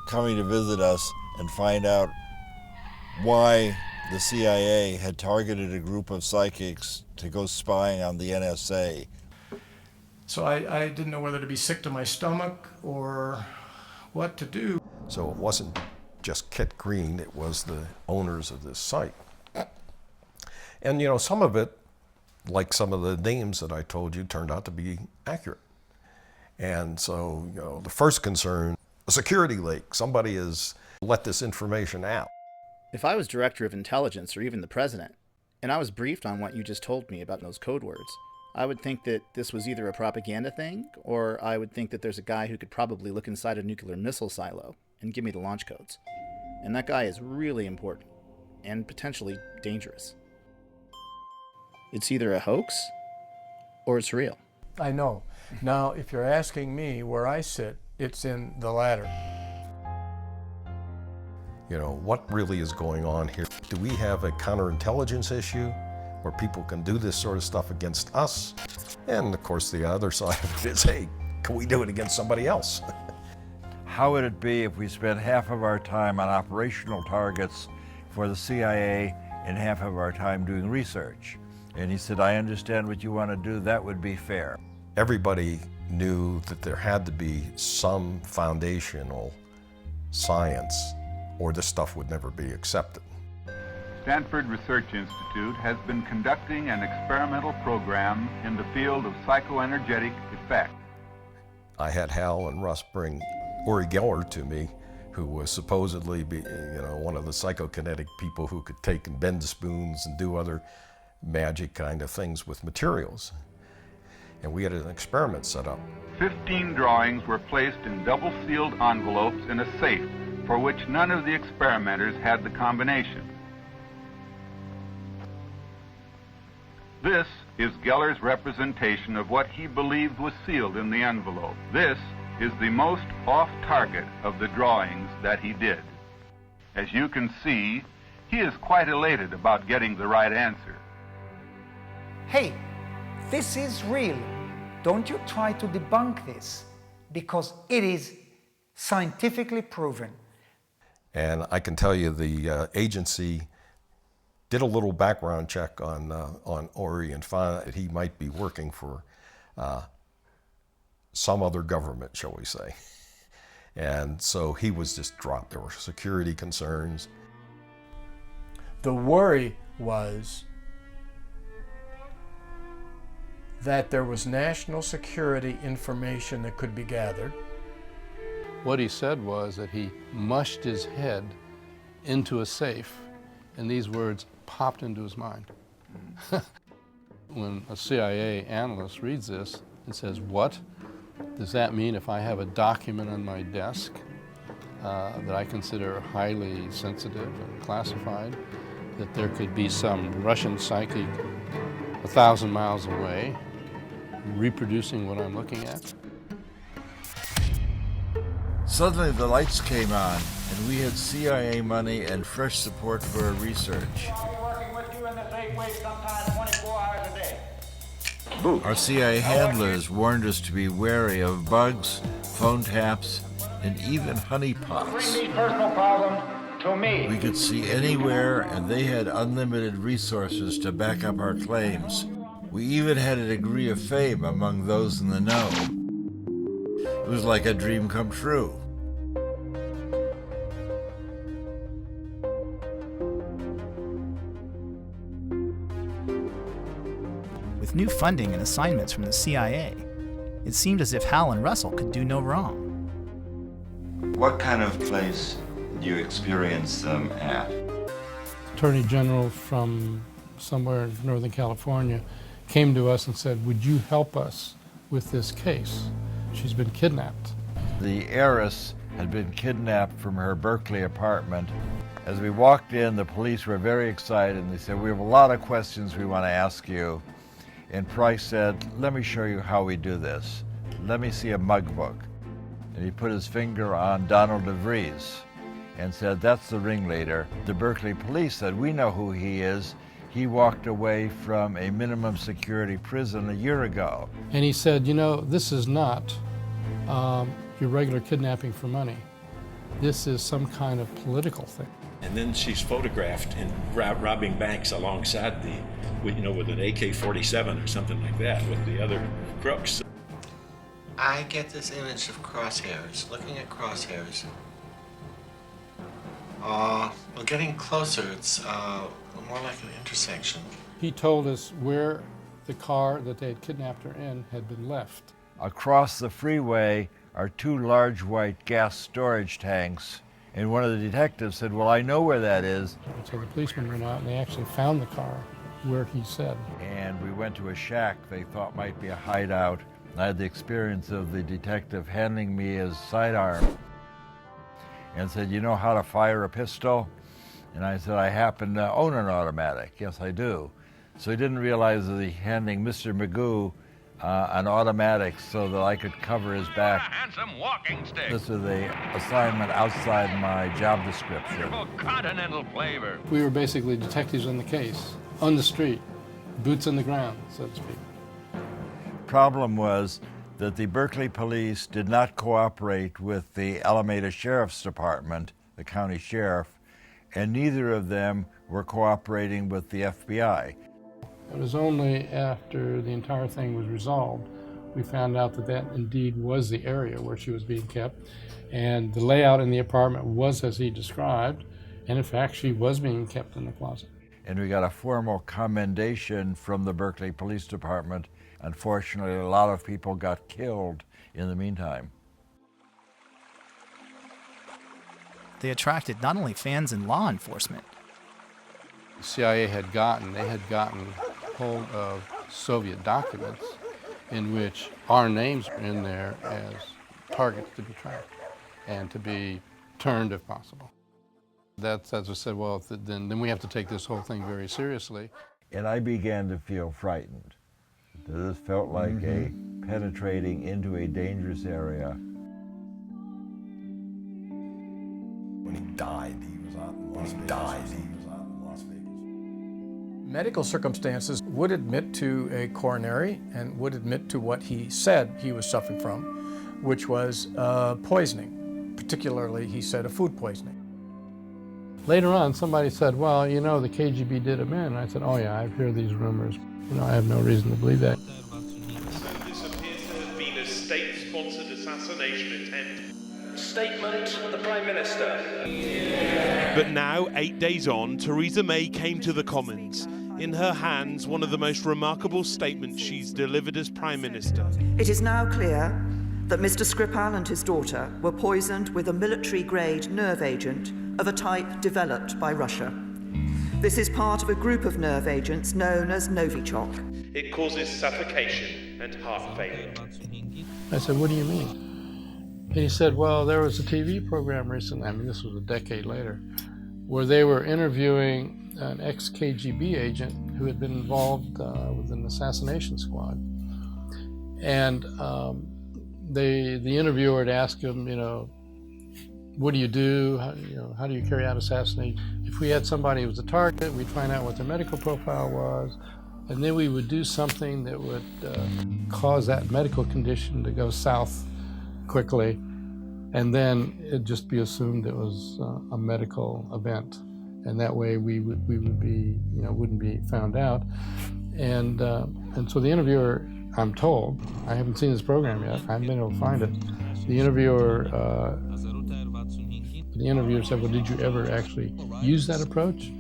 coming to visit us and find out why the CIA had targeted a group of psychics to go spying on the NSA. So I didn't know whether to be sick to my stomach or what to do. So it wasn't just Kit Green, it was the owners of this site. And some of it, like some of the names that I told you, turned out to be accurate. And so, the first concern, a security leak. Somebody has let this information out. If I was director of intelligence or even the president, and I was briefed on what you just told me about those code words, I would think that this was either a propaganda thing, or I would think that there's a guy who could probably look inside a nuclear missile silo and give me the launch codes. And that guy is really important, and potentially dangerous. It's either a hoax, or it's real. I know. Now, if you're asking me where I sit, it's in the latter. You know, what really is going on here? Do we have a counterintelligence issue where people can do this sort of stuff against us? And of course, the other side of it is, hey, can we do it against somebody else? How would it be if we spent half of our time on operational targets for the CIA and half of our time doing research? And he said, I understand what you want to do, that would be fair. Everybody knew that there had to be some foundational science or this stuff would never be accepted. Stanford Research Institute has been conducting an experimental program in the field of psychoenergetic effect. I had Hal and Russ bring Uri Geller to me, who was supposedly one of the psychokinetic people who could take and bend spoons and do other magic kind of things with materials. And we had an experiment set up. 15 drawings were placed in double-sealed envelopes in a safe for which none of the experimenters had the combination. This is Geller's representation of what he believed was sealed in the envelope. This is the most off-target of the drawings that he did. As you can see, he is quite elated about getting the right answer. Hey, this is real. Don't you try to debunk this, because it is scientifically proven. And I can tell you the agency did a little background check on Uri and found that he might be working for some other government, shall we say. And so he was just dropped. There were security concerns. The worry was that there was national security information that could be gathered. What he said was that he mushed his head into a safe, and these words popped into his mind. When a CIA analyst reads this and says, what? Does that mean if I have a document on my desk that I consider highly sensitive and classified, that there could be some Russian psychic 1,000 miles away reproducing what I'm looking at? Suddenly the lights came on, and we had CIA money and fresh support for our research. Our CIA handlers warned us to be wary of bugs, phone taps, and even honeypots. Bring these personal problems to me. We could see anywhere, and they had unlimited resources to back up our claims. We even had a degree of fame among those in the know. It was like a dream come true. With new funding and assignments from the CIA, it seemed as if Hal and Russell could do no wrong. What kind of place do you experience them at? Attorney General from somewhere in Northern California came to us and said, would you help us with this case? She's been kidnapped. The heiress had been kidnapped from her Berkeley apartment. As we walked in, the police were very excited, and they said, we have a lot of questions we want to ask you. And Price said, let me show you how we do this. Let me see a mug book. And he put his finger on Donald DeVries and said, that's the ringleader. The Berkeley police said, we know who he is. He walked away from a minimum security prison a year ago. And he said, you know, this is not your regular kidnapping for money. This is some kind of political thing. And then she's photographed in robbing banks alongside with an AK-47 or something like that with the other crooks. I get this image of crosshairs, looking at crosshairs. Well, getting closer, it's more like an intersection. He told us where the car that they had kidnapped her in had been left. Across the freeway are two large white gas storage tanks. And one of the detectives said, well, I know where that is. So the policemen went out and they actually found the car where he said. And we went to a shack they thought might be a hideout. I had the experience of the detective handing me his sidearm and said, you know how to fire a pistol? And I said, I happen to own an automatic. Yes, I do. So he didn't realize that he handing Mr. Magoo an automatic so that I could cover his back. And some walking sticks. This is the assignment outside my job description. Continental flavor. We were basically detectives on the case, on the street, boots on the ground, so to speak. Problem was that the Berkeley police did not cooperate with the Alameda Sheriff's Department, the county sheriff, and neither of them were cooperating with the FBI. It was only after the entire thing was resolved we found out that that indeed was the area where she was being kept, and the layout in the apartment was as he described, and in fact she was being kept in the closet. And we got a formal commendation from the Berkeley Police Department. Unfortunately, a lot of people got killed in the meantime. They attracted not only fans in law enforcement. The CIA had gotten hold of Soviet documents in which our names were in there as targets to be tracked and to be turned if possible. That's as I said, well, then we have to take this whole thing very seriously. And I began to feel frightened. This felt like a penetrating into a dangerous area. When he died, he was out in Las Vegas. Medical circumstances would admit to a coronary and would admit to what he said he was suffering from, which was poisoning. Particularly, he said, a food poisoning. Later on, somebody said, well, you know, the KGB did him in. And I said, oh yeah, I've heard these rumors. You know, I have no reason to believe that. So this appears to have been a state-sponsored assassination attempt. Statement, the Prime Minister. But now, 8 days on, Theresa May came to the Commons. In her hands, one of the most remarkable statements she's delivered as Prime Minister. It is now clear that Mr. Skripal and his daughter were poisoned with a military-grade nerve agent of a type developed by Russia. This is part of a group of nerve agents known as Novichok. It causes suffocation and heart failure. I said, what do you mean? And he said, well, there was a TV program recently, I mean, this was a decade later, where they were interviewing an ex-KGB agent who had been involved with an assassination squad. And the interviewer had asked him, you know, what do you do? How do you carry out assassination? If we had somebody who was a target, we'd find out what their medical profile was, and then we would do something that would cause that medical condition to go south quickly, and then it'd just be assumed it was a medical event, and that way we would be, you know, wouldn't be found out. And so the interviewer, I'm told, I haven't seen this program yet, I haven't been able to find it. The interviewer said, well, did you ever actually use that approach?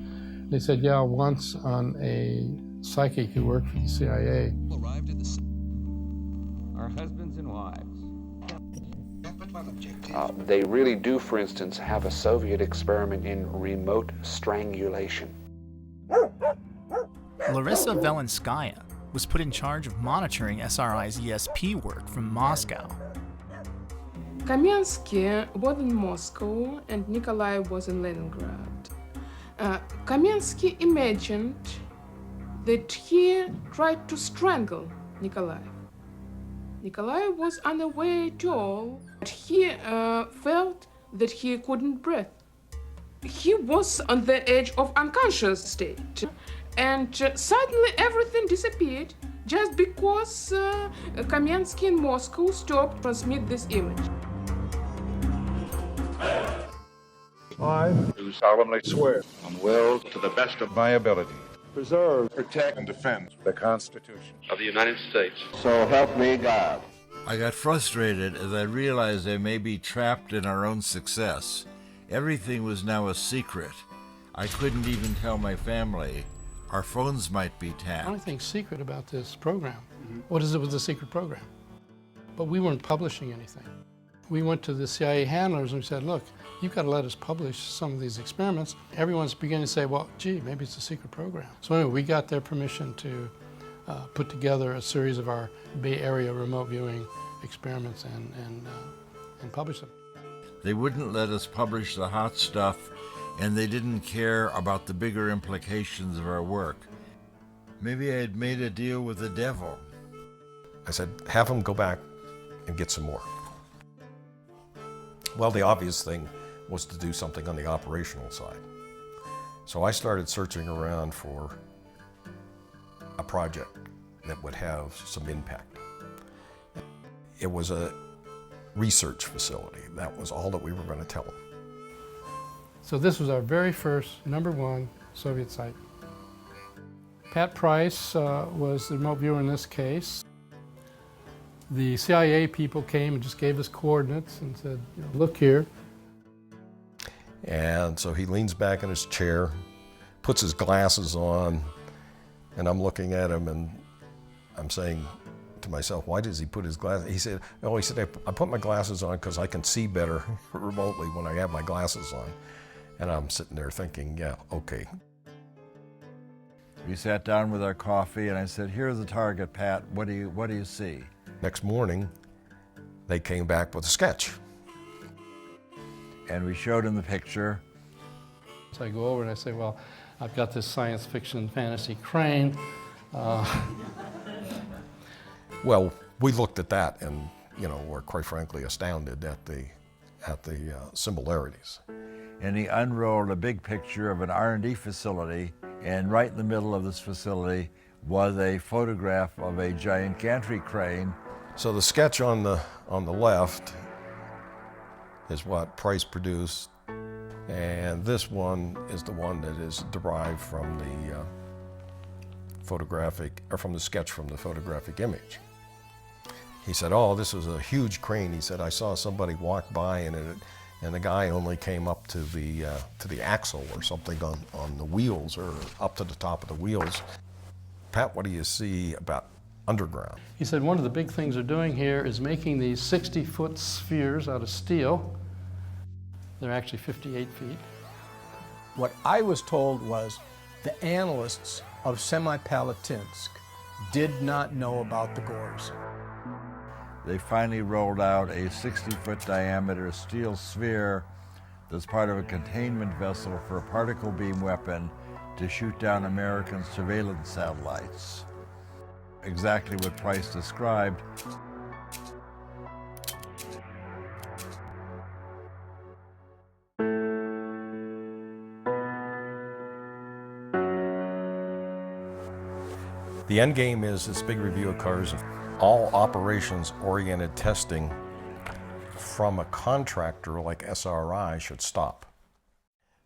They said, yeah, once on a psychic who worked for the CIA. Our husbands and wives. They really do, for instance, have a Soviet experiment in remote strangulation. Larissa Velenskaya was put in charge of monitoring SRI's ESP work from Moscow. Kamensky was in Moscow and Nikolai was in Leningrad. Kamensky imagined that he tried to strangle Nikolai. Nikolai was unaware at all. He felt that he couldn't breathe. He was on the edge of unconscious state. And suddenly everything disappeared just because Kamensky in Moscow stopped transmit this image. I do solemnly swear and will, to the best of my ability, preserve, protect, and defend the Constitution of the United States. So help me God. I got frustrated as I realized I may be trapped in our own success. Everything was now a secret. I couldn't even tell my family. Our phones might be tapped. The only thing secret about this program, what is it with the secret program? But we weren't publishing anything. We went to the CIA handlers and we said, look, you've got to let us publish some of these experiments. Everyone's beginning to say, well, gee, maybe it's a secret program. So anyway, we got their permission to put together a series of our Bay Area remote viewing experiments and publish them. They wouldn't let us publish the hot stuff, and they didn't care about the bigger implications of our work. Maybe I had made a deal with the devil. I said, have them go back and get some more. Well, the obvious thing was to do something on the operational side. So I started searching around for a project that would have some impact. It was a research facility. That was all that we were going to tell them. So this was our very first #1 Soviet site. Pat Price was the remote viewer in this case. The CIA people came and just gave us coordinates and said, you know, look here. And so he leans back in his chair, puts his glasses on, and I'm looking at him and I'm saying to myself, why does he put his glasses? He said, I put my glasses on because I can see better remotely when I have my glasses on. And I'm sitting there thinking, yeah, okay. We sat down with our coffee and I said, here's the target, Pat. What do you see? Next morning, they came back with a sketch. And we showed him the picture. So I go over and I say, well, I've got this science fiction fantasy crane. Well, we looked at that and, you know, were quite frankly astounded at the similarities. And he unrolled a big picture of an R&D facility, and right in the middle of this facility was a photograph of a giant gantry crane. So the sketch on the left is what Price produced, and this one is the one that is derived from the from the sketch from the photographic image. He said, oh, this was a huge crane. He said, I saw somebody walk by and the guy only came up to the axle or something on the wheels, or up to the top of the wheels. Pat, what do you see about underground? He said one of the big things they're doing here is making these 60-foot spheres out of steel. They're actually 58 feet. What I was told was the analysts of Semipalatinsk did not know about the gores. They finally rolled out a 60-foot diameter steel sphere that's part of a containment vessel for a particle beam weapon to shoot down American surveillance satellites. Exactly what Price described. The end game is this big review occurs of all operations-oriented testing from a contractor like SRI should stop.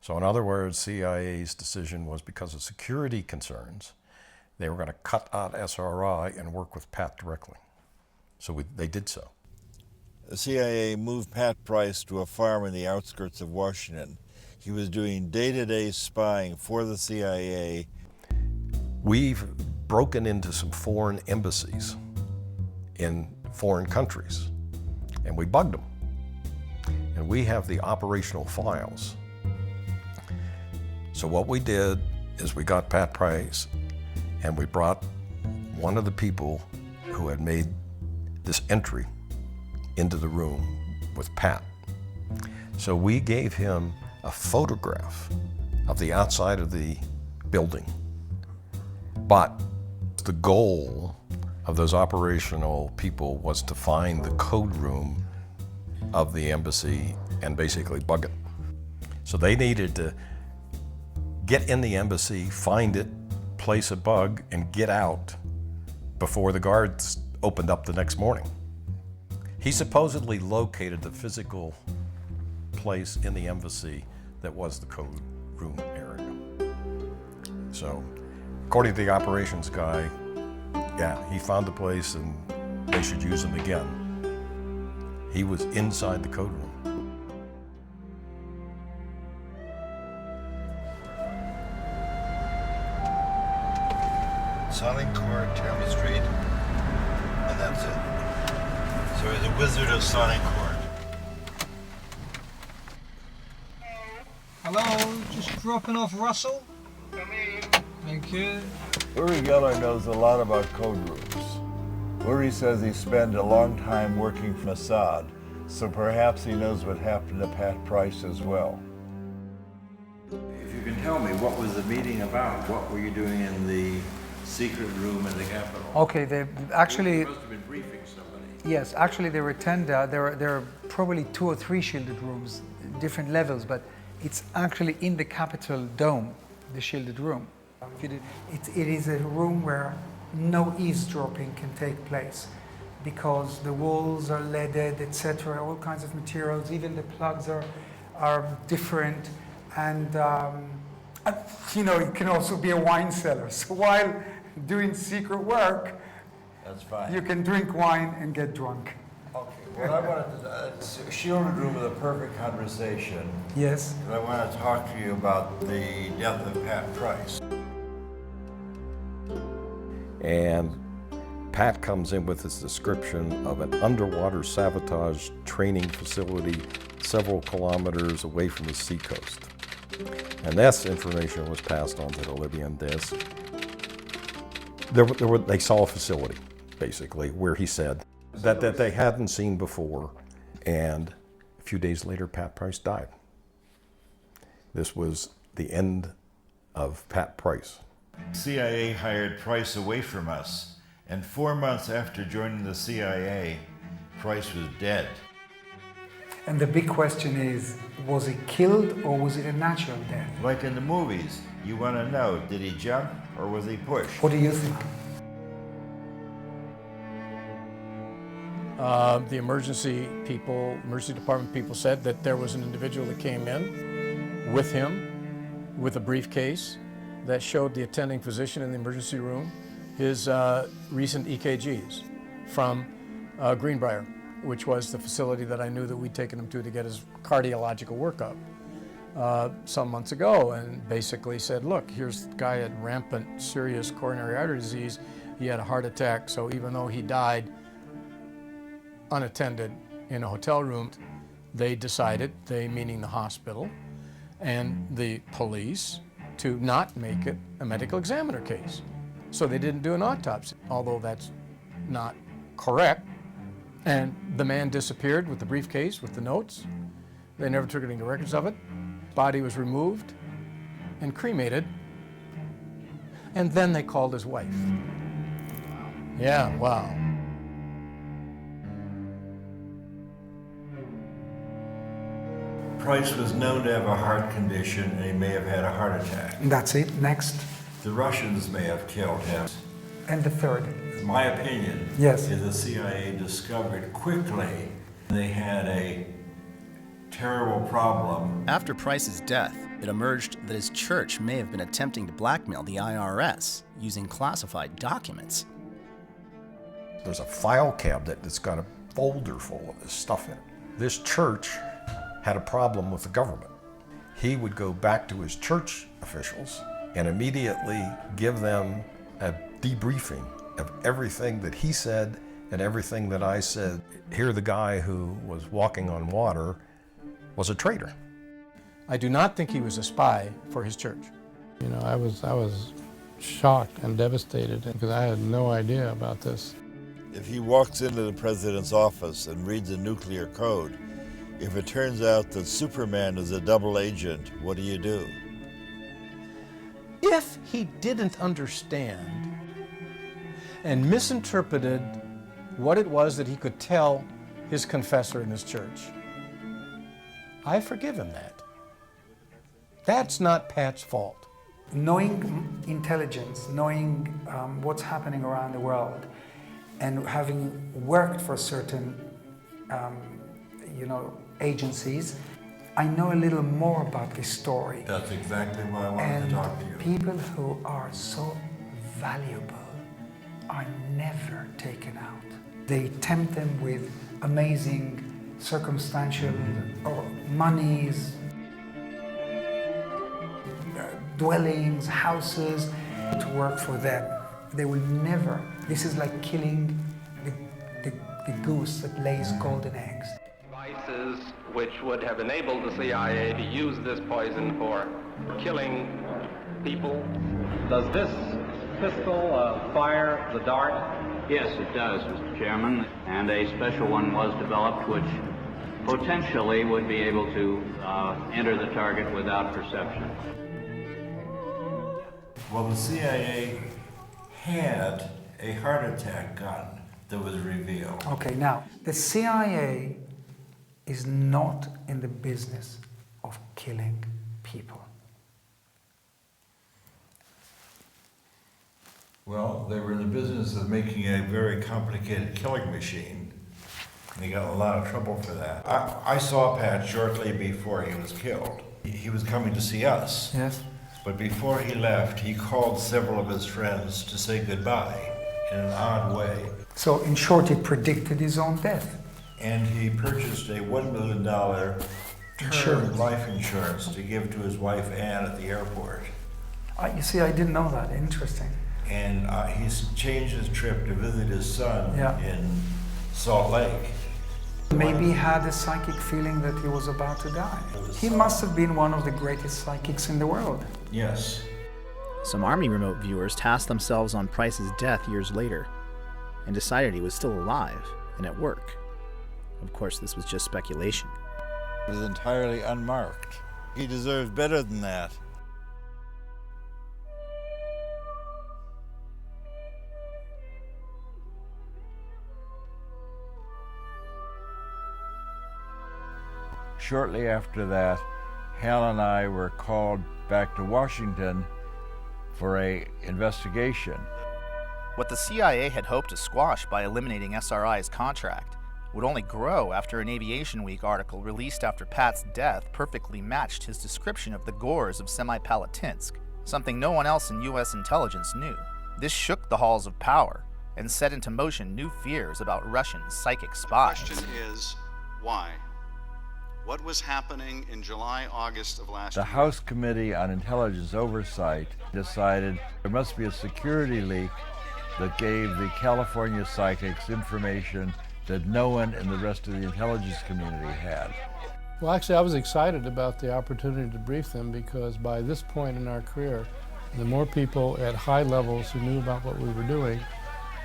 So in other words, CIA's decision was because of security concerns, they were going to cut out SRI and work with Pat directly. So they did so. The CIA moved Pat Price to a farm in the outskirts of Washington. He was doing day-to-day spying for the CIA. We've broken into some foreign embassies in foreign countries, and we bugged them. And we have the operational files. So what we did is we got Pat Price, and we brought one of the people who had made this entry into the room with Pat. So we gave him a photograph of the outside of the building, but the goal of those operational people was to find the code room of the embassy and basically bug it. So they needed to get in the embassy, find it, place a bug, and get out before the guards opened up the next morning. He supposedly located the physical place in the embassy that was the code room area. So, according to the operations guy, yeah, he found the place and they should use him again. He was inside the code room. Sonic core, chemistry, and that's it. So he's a wizard of sonic core. Hello, just dropping off Russell. Thank you. Uri Geller knows a lot about code rooms. Uri says he spent a long time working for Mossad, so perhaps he knows what happened to Pat Price as well. If you can tell me, what was the meeting about? What were you doing in the secret room in the Capitol. Okay, they actually. You must have been briefing somebody. Yes, actually there were 10. There are probably 2 or 3 shielded rooms, different levels, but it's actually in the Capitol dome, the shielded room. It is a room where no eavesdropping can take place because the walls are leaded, etc. All kinds of materials, even the plugs are different, and it can also be a wine cellar. So while doing secret work, that's fine. You can drink wine and get drunk. Okay. Well, I wanted to, it's a shielded room with a perfect conversation. Yes. And I want to talk to you about the death of Pat Price. And Pat comes in with his description of an underwater sabotage training facility several kilometers away from the seacoast. And this information was passed on to the Libyan desk. They saw a facility, basically, where he said that they hadn't seen before, and a few days later, Pat Price died. This was the end of Pat Price. CIA hired Price away from us, and 4 months after joining the CIA, Price was dead. And the big question is, was he killed or was it a natural death? Like in the movies, you want to know, did he jump or was he pushed? What do you think? The emergency department people said that there was an individual that came in with him with a briefcase that showed the attending physician in the emergency room his recent EKGs from Greenbrier, which was the facility that I knew that we'd taken him to get his cardiological workup some months ago, and basically said, look, here's the guy had rampant serious coronary artery disease. He had a heart attack, so even though he died unattended in a hotel room, they decided, they meaning the hospital and the police, to not make it a medical examiner case. So they didn't do an autopsy, although that's not correct. And the man disappeared with the briefcase, with the notes. They never took any records of it. Body was removed and cremated. And then they called his wife. Yeah, wow. Price was known to have a heart condition, and he may have had a heart attack. That's it. Next. The Russians may have killed him. And the third. My opinion Yes. is the CIA discovered quickly they had a terrible problem. After Price's death, it emerged that his church may have been attempting to blackmail the IRS using classified documents. There's a file cabinet that's got a folder full of this stuff in it. This church had a problem with the government. He would go back to his church officials and immediately give them a debriefing of everything that he said and everything that I said. Here, the guy who was walking on water was a traitor. I do not think he was a spy for his church. You know, I was shocked and devastated because I had no idea about this. If he walks into the president's office and reads a nuclear code, if it turns out that Superman is a double agent, what do you do? If he didn't understand and misinterpreted what it was that he could tell his confessor in his church, I forgive him that. That's not Pat's fault. Knowing intelligence, knowing what's happening around the world, and having worked for certain, agencies, I know a little more about this story. That's exactly why I wanted to talk to you. People who are so valuable are never taken out. They tempt them with amazing circumstantial or monies, dwellings, houses, to work for them. They will never. This is like killing the goose that lays golden eggs. Devices which would have enabled the CIA to use this poison for killing people. Does this pistol fire the dart? Yes, it does, Mr. Chairman, and a special one was developed which potentially would be able to enter the target without perception. Well, the CIA had a heart attack gun that was revealed. Okay, now, the CIA is not in the business of killing people. Well, they were in the business of making a very complicated killing machine. And they got in a lot of trouble for that. I saw Pat shortly before he was killed. He was coming to see us. Yes. But before he left, he called several of his friends to say goodbye in an odd way. So, in short, he predicted his own death. And he purchased a $1 million term life insurance to give to his wife Anne at the airport. You see, I didn't know that. Interesting. And he's changed his trip to visit his son in Salt Lake. Maybe he had a psychic feeling that he was about to die. He must have been one of the greatest psychics in the world. Yes. Some Army remote viewers tasked themselves on Price's death years later and decided he was still alive and at work. Of course, this was just speculation. It was entirely unmarked. He deserves better than that. Shortly after that, Hal and I were called back to Washington for an investigation. What the CIA had hoped to squash by eliminating SRI's contract would only grow after an Aviation Week article released after Pat's death perfectly matched his description of the gores of Semipalatinsk, something no one else in U.S. intelligence knew. This shook the halls of power and set into motion new fears about Russian psychic spies. The question is, why? What was happening in July, August of last year? The House Committee on Intelligence Oversight decided there must be a security leak that gave the California psychics information that no one in the rest of the intelligence community had. Well, actually, I was excited about the opportunity to brief them because by this point in our career, the more people at high levels who knew about what we were doing,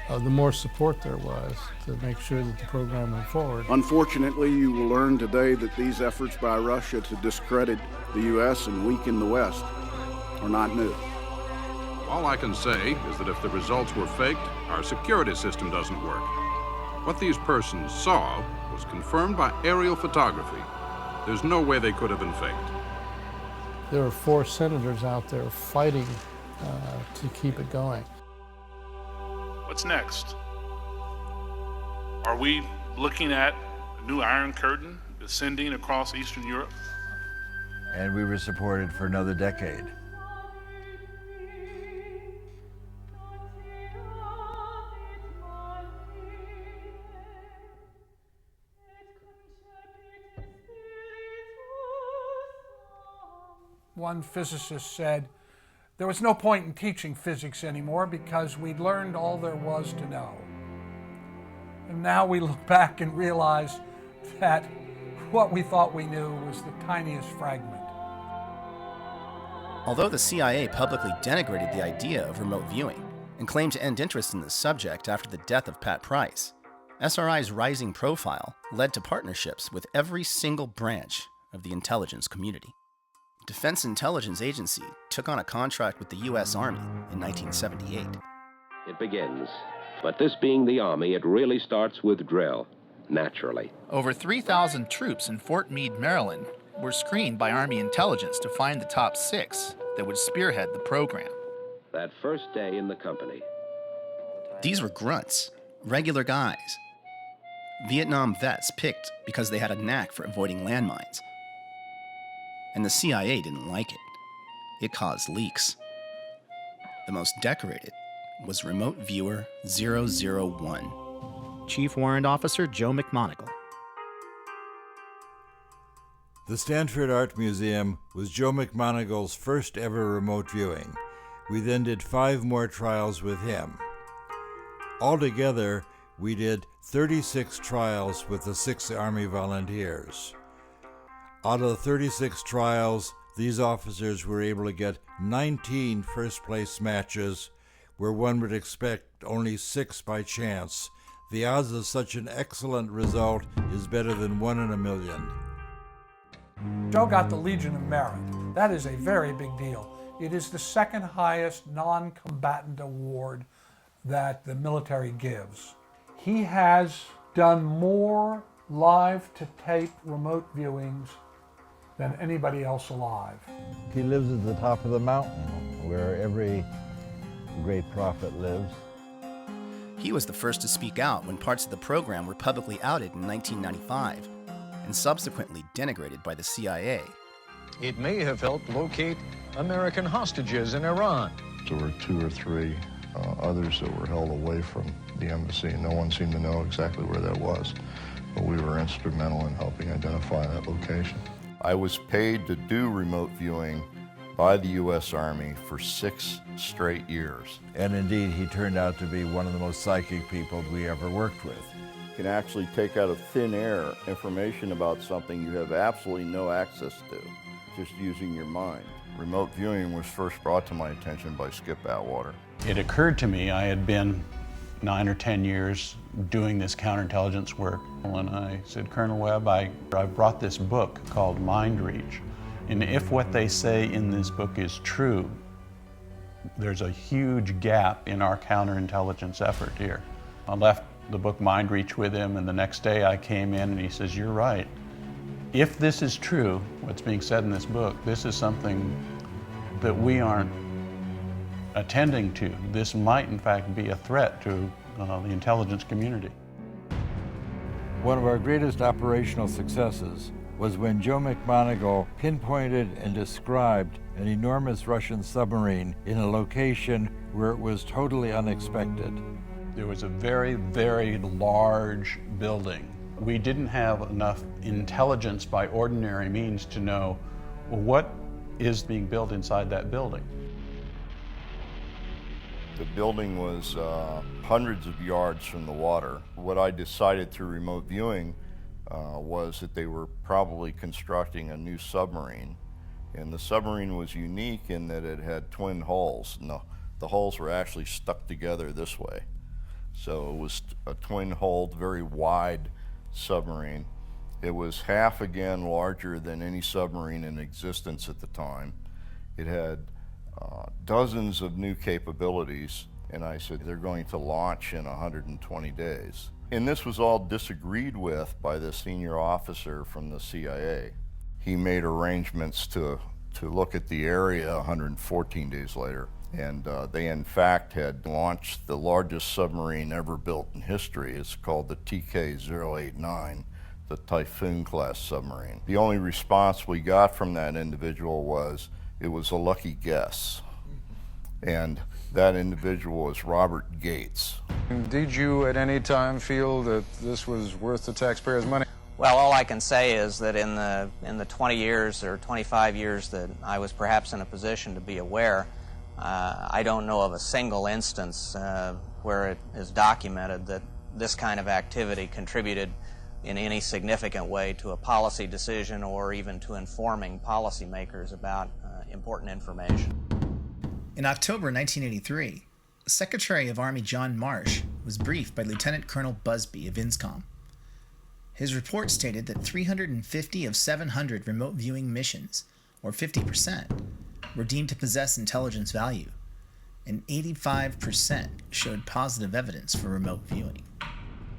the more support there was to make sure that the program went forward. Unfortunately, you will learn today that these efforts by Russia to discredit the U.S. and weaken the West are not new. All I can say is that if the results were faked, our security system doesn't work. What these persons saw was confirmed by aerial photography. There's no way they could have been faked. There are 4 senators out there fighting to keep it going. What's next? Are we looking at a new Iron Curtain descending across Eastern Europe? And we were supported for another decade. One physicist said, there was no point in teaching physics anymore because we'd learned all there was to know. And now we look back and realize that what we thought we knew was the tiniest fragment. Although the CIA publicly denigrated the idea of remote viewing and claimed to end interest in the subject after the death of Pat Price, SRI's rising profile led to partnerships with every single branch of the intelligence community. Defense Intelligence Agency took on a contract with the U.S. Army in 1978. It begins. But this being the Army, it really starts with drill, naturally. Over 3,000 troops in Fort Meade, Maryland, were screened by Army intelligence to find the top 6 that would spearhead the program. That first day in the company. These were grunts, regular guys. Vietnam vets picked because they had a knack for avoiding landmines. And the CIA didn't like it. It caused leaks. The most decorated was Remote Viewer 001, Chief Warrant Officer Joe McMoneagle. The Stanford Art Museum was Joe McMoneagle's first ever remote viewing. We then did 5 more trials with him. Altogether, we did 36 trials with the 6 Army volunteers. Out of the 36 trials, these officers were able to get 19 first-place matches, where one would expect only 6 by chance. The odds of such an excellent result is better than 1 in a million. Joe got the Legion of Merit. That is a very big deal. It is the second highest non-combatant award that the military gives. He has done more live-to-tape remote viewings than anybody else alive. He lives at the top of the mountain where every great prophet lives. He was the first to speak out when parts of the program were publicly outed in 1995 and subsequently denigrated by the CIA. It may have helped locate American hostages in Iran. There were 2 or 3 others that were held away from the embassy. No one seemed to know exactly where that was, but we were instrumental in helping identify that location. I was paid to do remote viewing by the U.S. Army for 6 straight years. And indeed, he turned out to be one of the most psychic people we ever worked with. You can actually take out of thin air information about something you have absolutely no access to, just using your mind. Remote viewing was first brought to my attention by Skip Atwater. It occurred to me I had been 9 or 10 years doing this counterintelligence work, and I said, Colonel Webb, I brought this book called Mind Reach, and if what they say in this book is true, there's a huge gap in our counterintelligence effort here. I left the book Mind Reach with him, and the next day I came in and he says, you're right. If this is true, what's being said in this book, this is something that we aren't attending to. This might in fact be a threat to the intelligence community. One of our greatest operational successes was when Joe McMoneagle pinpointed and described an enormous Russian submarine in a location where it was totally unexpected. There was a very, very large building. We didn't have enough intelligence by ordinary means to know, well, what is being built inside that building. The building was hundreds of yards from the water. What I decided through remote viewing was that they were probably constructing a new submarine. And the submarine was unique in that it had twin hulls. No, the hulls were actually stuck together this way. So it was a twin-hulled, very wide submarine. It was half again larger than any submarine in existence at the time. It had dozens of new capabilities, and I said they're going to launch in 120 days. And this was all disagreed with by the senior officer from the CIA. He made arrangements to look at the area 114 days later, and they in fact had launched the largest submarine ever built in history. It's called the TK-089, the Typhoon class submarine. The only response we got from that individual was, it was a lucky guess. And that individual was Robert Gates. Did you at any time feel that this was worth the taxpayers' money? Well, all I can say is that in the 20 years or 25 years that I was perhaps in a position to be aware, I don't know of a single instance where it is documented that this kind of activity contributed in any significant way to a policy decision or even to informing policymakers about important information. In October 1983, Secretary of Army John Marsh was briefed by Lieutenant Colonel Busby of INSCOM. His report stated that 350 of 700 remote viewing missions, or 50%, were deemed to possess intelligence value, and 85% showed positive evidence for remote viewing.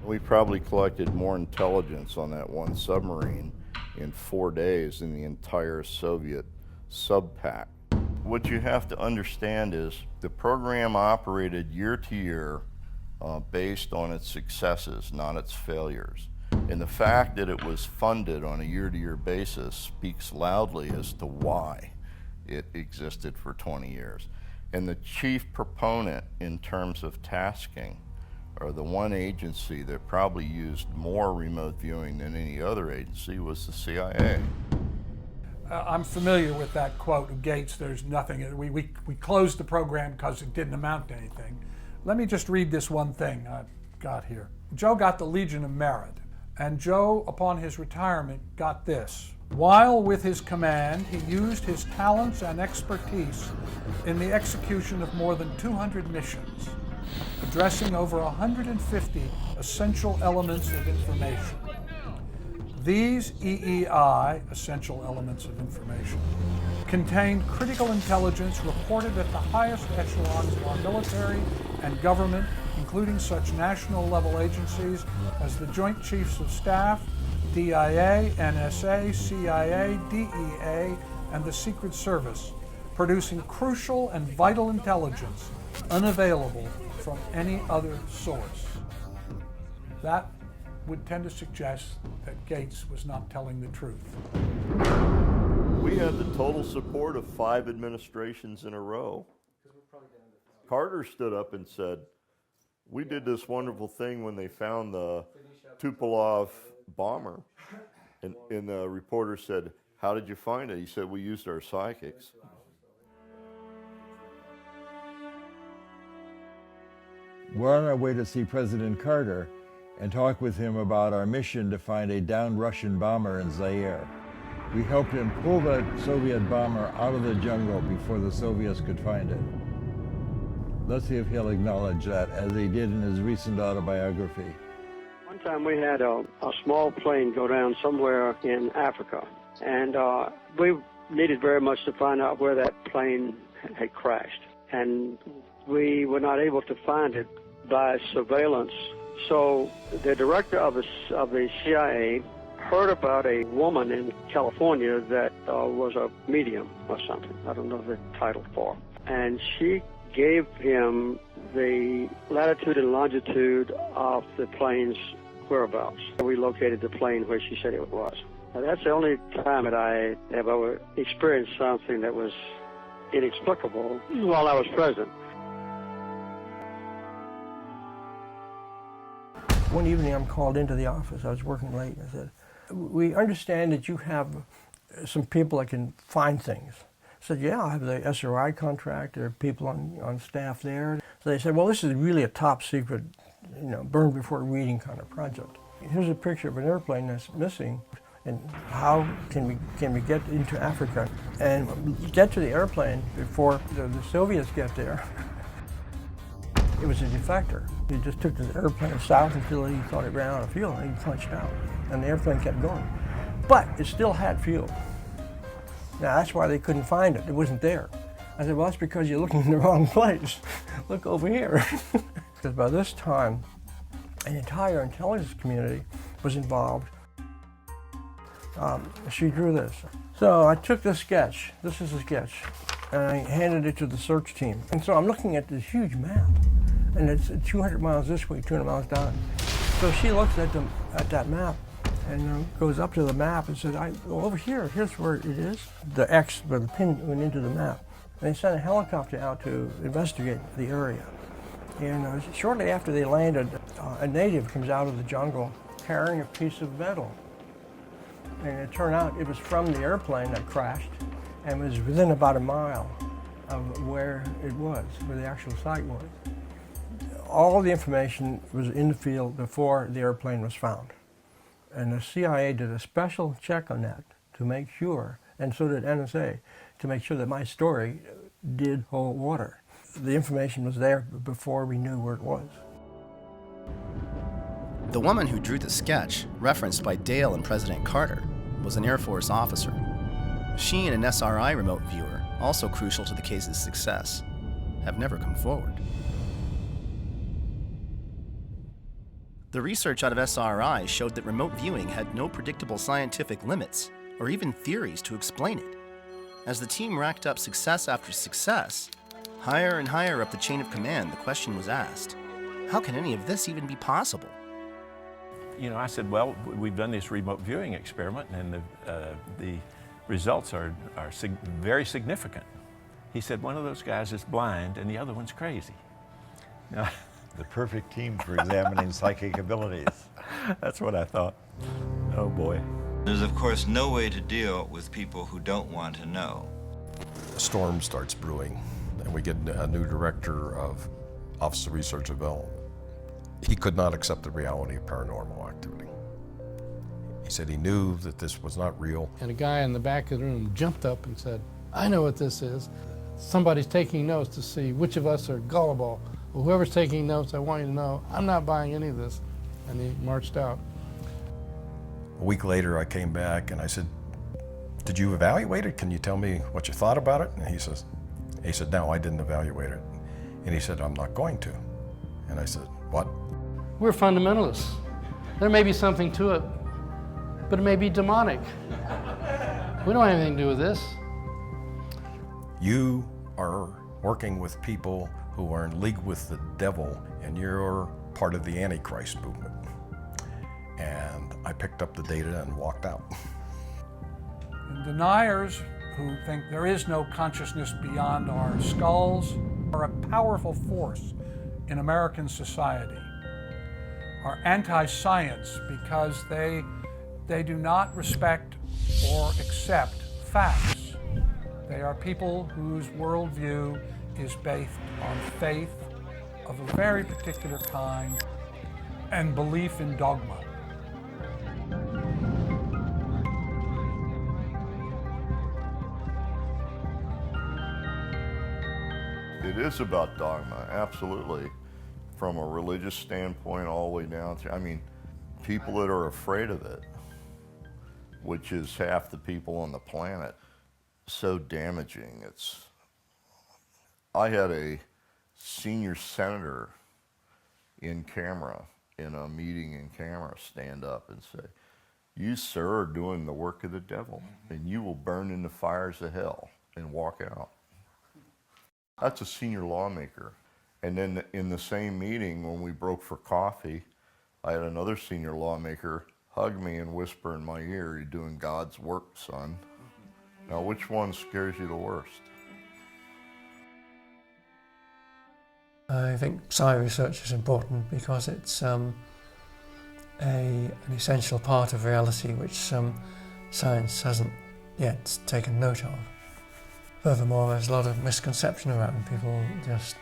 We probably collected more intelligence on that one submarine in 4 days than the entire Soviet sub-pack. What you have to understand is the program operated year to year based on its successes, not its failures. And the fact that it was funded on a year-to-year basis speaks loudly as to why it existed for 20 years. And the chief proponent in terms of tasking, or the one agency that probably used more remote viewing than any other agency, was the CIA. I'm familiar with that quote of Gates, there's nothing, we closed the program because it didn't amount to anything. Let me just read this one thing I've got here. Joe got the Legion of Merit, and Joe, upon his retirement, got this. While with his command, he used his talents and expertise in the execution of more than 200 missions, addressing over 150 essential elements of information. These EEI, essential elements of information, contained critical intelligence reported at the highest echelons of our military and government, including such national-level agencies as the Joint Chiefs of Staff, DIA, NSA, CIA, DEA, and the Secret Service, producing crucial and vital intelligence unavailable from any other source. That would tend to suggest that Gates was not telling the truth. We had the total support of 5 administrations in a row. Carter stood up and said, we did this wonderful thing when they found the Tupolev bomber. And the reporter said, how did you find it? He said, we used our psychics. We're on our way to see President Carter and talk with him about our mission to find a downed Russian bomber in Zaire. We helped him pull the Soviet bomber out of the jungle before the Soviets could find it. Let's see if he'll acknowledge that, as he did in his recent autobiography. One time we had a small plane go down somewhere in Africa, and we needed very much to find out where that plane had crashed. And we were not able to find it by surveillance. So the director of the CIA heard about a woman in California that was a medium or something. I don't know the title for. And she gave him the latitude and longitude of the plane's whereabouts. We located the plane where she said it was. Now, that's the only time that I have ever experienced something that was inexplicable while I was president. One evening I'm called into the office. I was working late. I said, we understand that you have some people that can find things. I said, yeah, I have the SRI contract. There are people on staff there. So they said, well, this is really a top secret, burn before reading kind of project. Here's a picture of an airplane that's missing, and how can we get into Africa and get to the airplane before the Soviets get there? It was a defector. He just took the airplane south until he thought it ran out of fuel, and he punched out. And the airplane kept going. But it still had fuel. Now, that's why they couldn't find it. It wasn't there. I said, well, that's because you're looking in the wrong place. Look over here. Because by this time, an entire intelligence community was involved. She drew this. So I took this sketch. This is a sketch. And I handed it to the search team. And so I'm looking at this huge map. And it's 200 miles this way, 200 miles down. So she looks at that map and goes up to the map and says, over here, here's where it is. The X, where the pin went into the map. And they sent a helicopter out to investigate the area. And shortly after they landed, a native comes out of the jungle carrying a piece of metal. And it turned out it was from the airplane that crashed and was within about a mile of where it was, where the actual site was. All the information was in the field before the airplane was found. And the CIA did a special check on that to make sure, and so did NSA, to make sure that my story did hold water. The information was there before we knew where it was. The woman who drew the sketch, referenced by Dale and President Carter, was an Air Force officer. She and an SRI remote viewer, also crucial to the case's success, have never come forward. The research out of SRI showed that remote viewing had no predictable scientific limits or even theories to explain it. As the team racked up success after success, higher and higher up the chain of command, the question was asked, how can any of this even be possible? I said, well, we've done this remote viewing experiment and the results are very significant. He said, one of those guys is blind and the other one's crazy. Now, the perfect team for examining psychic abilities. That's what I thought. Oh boy. There's of course no way to deal with people who don't want to know. A storm starts brewing and we get a new director of Office of Research and Development. He could not accept the reality of paranormal activity. He said he knew that this was not real. And a guy in the back of the room jumped up and said, I know what this is. Somebody's taking notes to see which of us are gullible. Well, whoever's taking notes, I want you to know, I'm not buying any of this. And he marched out. A week later, I came back and I said, did you evaluate it? Can you tell me what you thought about it? And he said, no, I didn't evaluate it. And he said, I'm not going to. And I said, what? We're fundamentalists. There may be something to it, but it may be demonic. We don't have anything to do with this. You are working with people who are in league with the devil, and you're part of the Antichrist movement. And I picked up the data and walked out. And deniers who think there is no consciousness beyond our skulls are a powerful force in American society. Are anti-science because they do not respect or accept facts. They are people whose worldview is based on faith of a very particular kind and belief in dogma. It is about dogma, absolutely. From a religious standpoint all the way down to, I mean, people that are afraid of it, which is half the people on the planet, so damaging. I had a senior senator in camera, in a meeting in camera, stand up and say, "You, sir, are doing the work of the devil, and you will burn in the fires of hell," and walk out. That's a senior lawmaker. And then in the same meeting, when we broke for coffee, I had another senior lawmaker hug me and whisper in my ear, "You're doing God's work, son." Now, which one scares you the worst? I think psi research is important because it's an essential part of reality which science hasn't yet taken note of. Furthermore, there's a lot of misconception around people just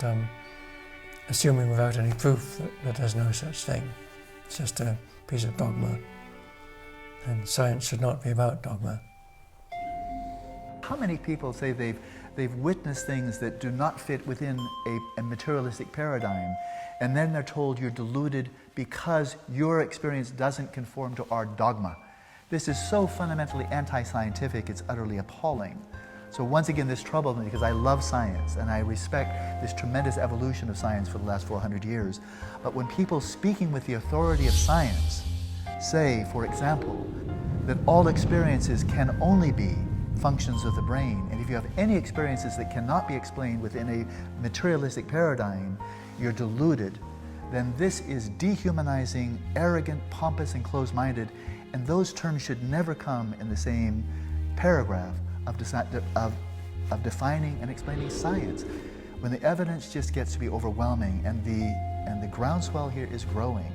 assuming without any proof that there's no such thing. It's just a piece of dogma, and science should not be about dogma. How many people say they've witnessed things that do not fit within a materialistic paradigm, and then they're told you're deluded because your experience doesn't conform to our dogma? This is so fundamentally anti-scientific, it's utterly appalling. So once again, this troubled me because I love science and I respect this tremendous evolution of science for the last 400 years. But when people speaking with the authority of science say, for example, that all experiences can only be functions of the brain, and if you have any experiences that cannot be explained within a materialistic paradigm, you're deluded, then this is dehumanizing, arrogant, pompous, and closed-minded, and those terms should never come in the same paragraph of defining and explaining science. When the evidence just gets to be overwhelming and the groundswell here is growing,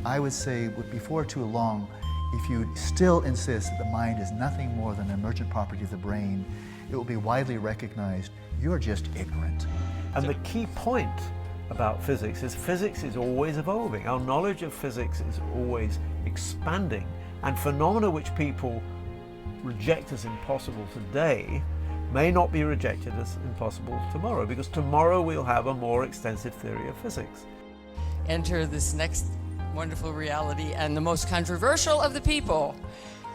I would say before too long, if you still insist that the mind is nothing more than an emergent property of the brain, it will be widely recognized you're just ignorant. And the key point about physics is always evolving. Our knowledge of physics is always expanding, and phenomena which people reject as impossible today may not be rejected as impossible tomorrow, because tomorrow we'll have a more extensive theory of physics. Enter this next wonderful reality and the most controversial of the people.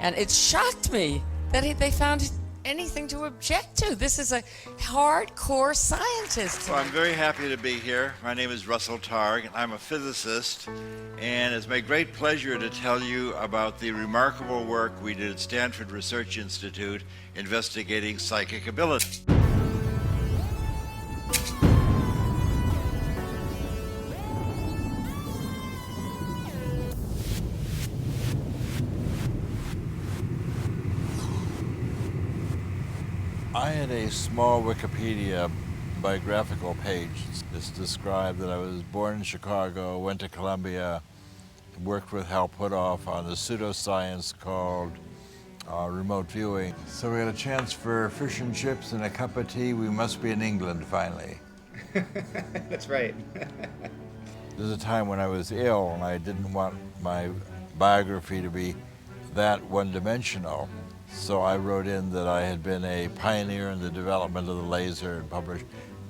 And it shocked me that they found anything to object to. This is a hardcore scientist. Well, I'm very happy to be here. My name is Russell Targ, and I'm a physicist, and it's my great pleasure to tell you about the remarkable work we did at Stanford Research Institute investigating psychic ability. I had a small Wikipedia biographical page. This described that I was born in Chicago, went to Columbia, worked with Hal Puthoff on the pseudoscience called remote viewing. So we had a chance for fish and chips and a cup of tea. We must be in England finally. That's right. There's a time when I was ill and I didn't want my biography to be that one-dimensional. So I wrote in that I had been a pioneer in the development of the laser and published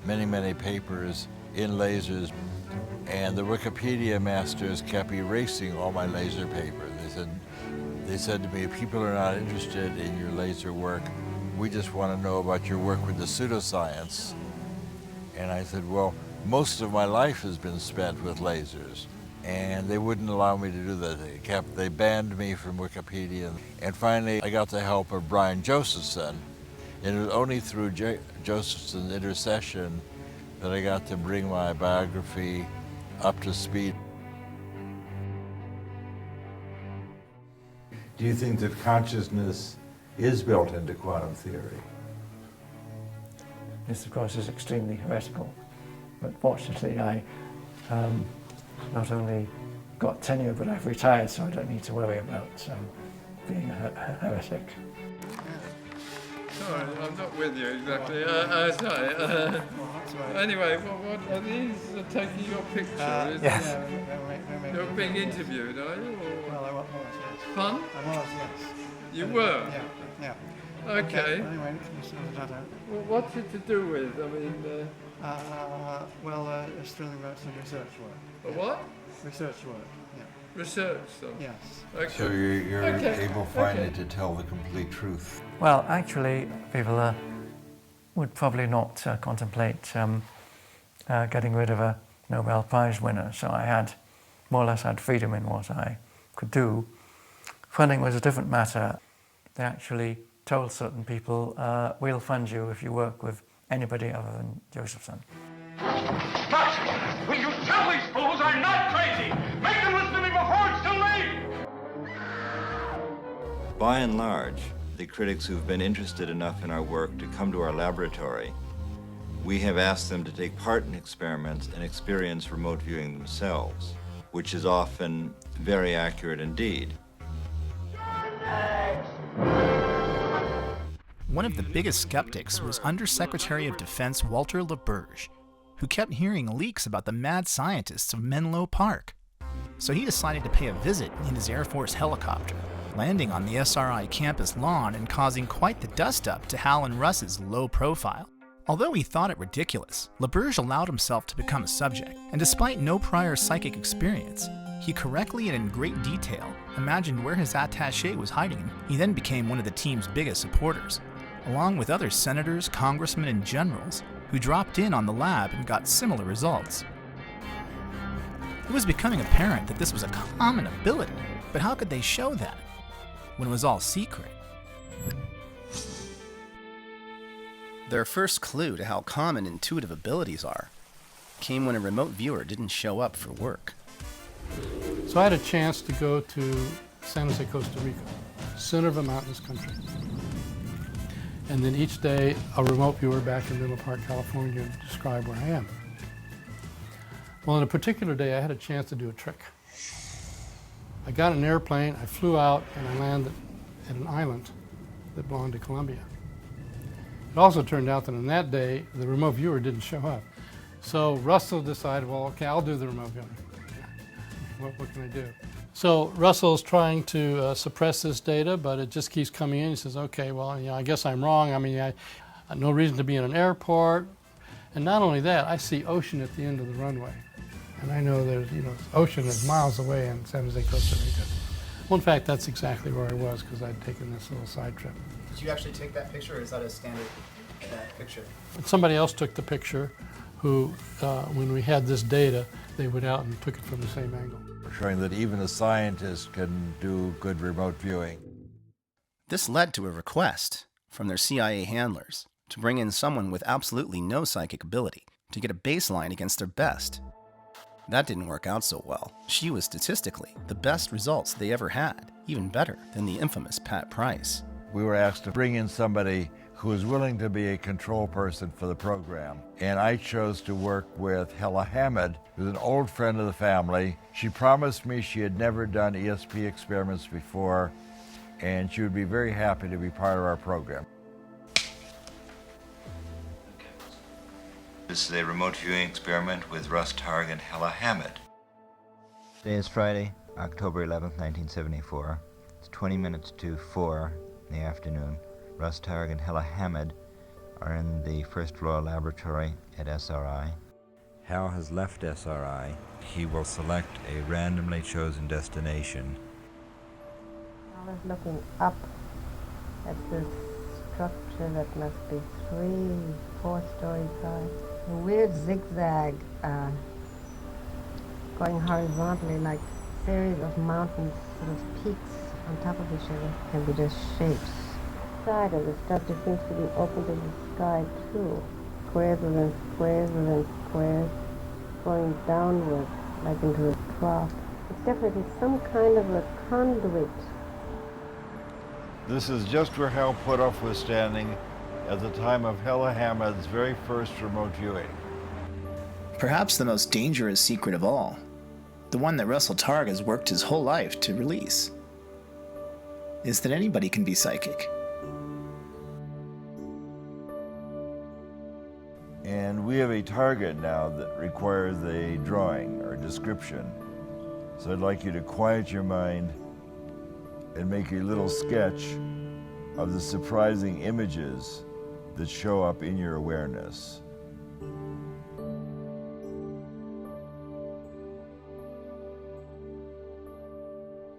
many, many papers in lasers. And the Wikipedia masters kept erasing all my laser papers. They said to me, people are not interested in your laser work. We just want to know about your work with the pseudoscience. And I said, well, Most of my life has been spent with lasers, and they wouldn't allow me to do that. They banned me from Wikipedia. And finally, I got the help of Brian Josephson, and it was only through Josephson's intercession that I got to bring my biography up to speed. Do you think that consciousness is built into quantum theory? This, of course, is extremely heretical, but fortunately I not only got tenure, but I've retired, so I don't need to worry about being a heretic. Sorry, I'm not with you exactly. Sorry. Anyway, what are these taking your picture? Yes. You're being interviewed, are you? Or? Well, I was, yes. Fun? I was, yes. You were? Yeah. Okay. Anyway, can you sort that out? Well, what's it to do with? I mean... it's really about some research work. What? Research work, yeah. Research stuff? Yes. Okay. So you're able finally to tell the complete truth. Well, actually, people would probably not contemplate getting rid of a Nobel Prize winner, so I had more or less had freedom in what I could do. Funding was a different matter. They actually told certain people, we'll fund you if you work with anybody other than Josephson. But will you tell these fools I'm not crazy? Make them listen to me before it's too late! By and large, the critics who've been interested enough in our work to come to our laboratory, we have asked them to take part in experiments and experience remote viewing themselves, which is often very accurate indeed. One of the biggest skeptics was Undersecretary of Defense Walter LaBerge, who kept hearing leaks about the mad scientists of Menlo Park. So he decided to pay a visit in his Air Force helicopter, landing on the SRI campus lawn and causing quite the dust-up to Hal and Russ's low profile. Although he thought it ridiculous, LaBerge allowed himself to become a subject, and despite no prior psychic experience, he correctly and in great detail imagined where his attaché was hiding. He then became one of the team's biggest supporters, along with other senators, congressmen, and generals who dropped in on the lab and got similar results. It was becoming apparent that this was a common ability, but how could they show that when it was all secret? Their first clue to how common intuitive abilities are came when a remote viewer didn't show up for work. So I had a chance to go to San Jose, Costa Rica, center of a mountainous country. And then each day, a remote viewer back in Menlo Park, California, would describe where I am. Well, on a particular day, I had a chance to do a trick. I got an airplane, I flew out, and I landed at an island that belonged to Colombia. It also turned out that on that day, the remote viewer didn't show up. So Russell decided, well, okay, I'll do the remote viewing. What can I do? So Russell's trying to suppress this data, but it just keeps coming in. He says, okay, well, I guess I'm wrong. I mean, no reason to be in an airport. And not only that, I see ocean at the end of the runway. And I know there's, ocean is miles away in San Jose, Costa Rica. Well, in fact, that's exactly where I was because I'd taken this little side trip. Did you actually take that picture, or is that a standard picture? Somebody else took the picture who, when we had this data, they went out and took it from the same angle. Showing that even a scientist can do good remote viewing. This led to a request from their CIA handlers to bring in someone with absolutely no psychic ability to get a baseline against their best. That didn't work out so well. She was statistically the best results they ever had, even better than the infamous Pat Price. We were asked to bring in somebody who was willing to be a control person for the program. And I chose to work with Hella Hamid, who's an old friend of the family. She promised me she had never done ESP experiments before, and she would be very happy to be part of our program. This is a remote viewing experiment with Russ Targ and Hella Hamid. Today is Friday, October 11th, 1974. It's 20 minutes to 4 in the afternoon. Russ Targ and Hella Hamid are in the first floor laboratory at SRI. Hal has left SRI. He will select a randomly chosen destination. I was looking up at this structure that must be 3-4 stories high. a weird zigzag going horizontally, like a series of mountains, sort of peaks on top of each other. Can be just shapes. The side of the structure seems to be open to the sky too. Squares within squares within squares, going downward like into a trough. It's definitely some kind of a conduit. This is just where Hal Puthoff was standing at the time of Hella Hamed's very first remote viewing. Perhaps the most dangerous secret of all, the one that Russell Targ has worked his whole life to release, is that anybody can be psychic. And we have a target now that requires a drawing or description. So I'd like you to quiet your mind and make a little sketch of the surprising images that show up in your awareness.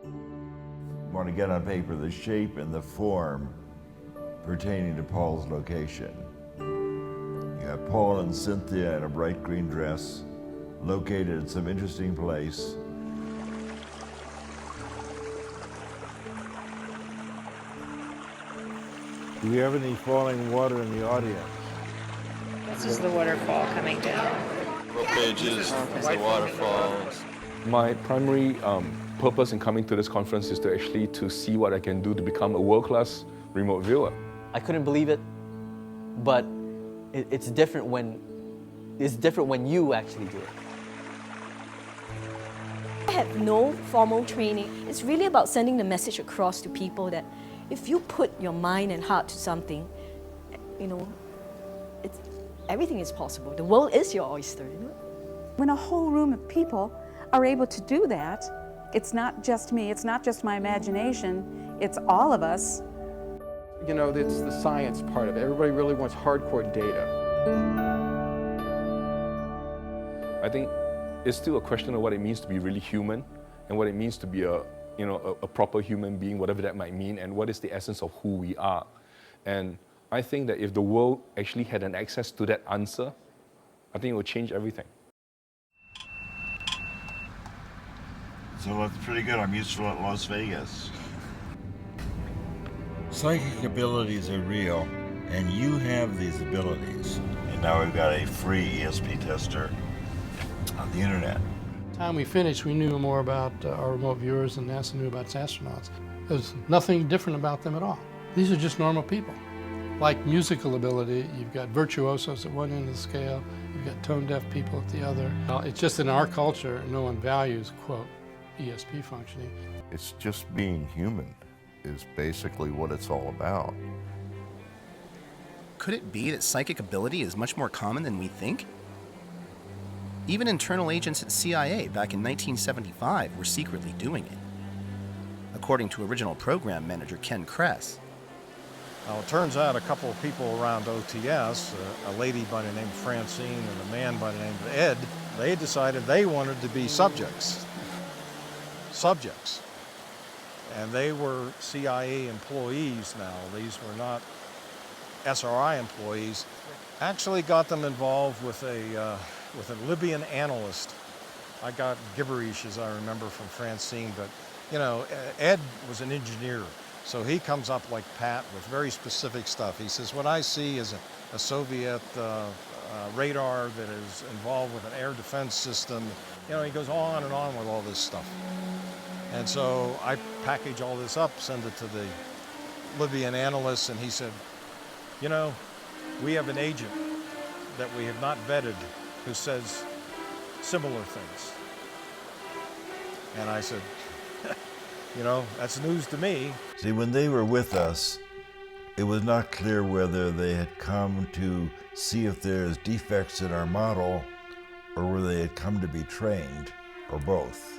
You want to get on paper the shape and the form pertaining to Paul's location. You have Paul and Cynthia in a bright green dress, located at some interesting place. Do we have any falling water in the audience? This is the waterfall coming down. What pages, the waterfalls. My primary purpose in coming to this conference is to actually see what I can do to become a world-class remote viewer. I couldn't believe it, but it's different when you actually do it. I have no formal training. It's really about sending the message across to people that if you put your mind and heart to something, everything is possible. The world is your oyster. When a whole room of people are able to do that, it's not just me, it's not just my imagination, it's all of us. It's the science part of it. Everybody really wants hardcore data. I think it's still a question of what it means to be really human and what it means to be a proper human being, whatever that might mean, and what is the essence of who we are. And I think that if the world actually had an access to that answer, I think it would change everything. So that's pretty good. I'm useful at Las Vegas. Psychic abilities are real, and you have these abilities. And now we've got a free ESP tester on the internet. The time we finished, we knew more about our remote viewers than NASA knew about its astronauts. There's nothing different about them at all. These are just normal people. Like musical ability, you've got virtuosos at one end of the scale, you've got tone-deaf people at the other. It's just in our culture, no one values, quote, ESP functioning. It's just being human is basically what it's all about. Could it be that psychic ability is much more common than we think? Even internal agents at CIA back in 1975 were secretly doing it, according to original program manager Ken Kress. Well, it turns out a couple of people around OTS, a lady by the name of Francine and a man by the name of Ed, they decided they wanted to be subjects. And they were CIA employees now. These were not SRI employees. Actually got them involved with a Libyan analyst. I got gibberish, as I remember, from Francine, but Ed was an engineer. So he comes up like Pat with very specific stuff. He says, what I see is a Soviet radar that is involved with an air defense system. He goes on and on with all this stuff. And so I package all this up, send it to the Libyan analyst, and he said, we have an agent that we have not vetted who says similar things. And I said, that's news to me. See, when they were with us, it was not clear whether they had come to see if there's defects in our model or whether they had come to be trained, or both.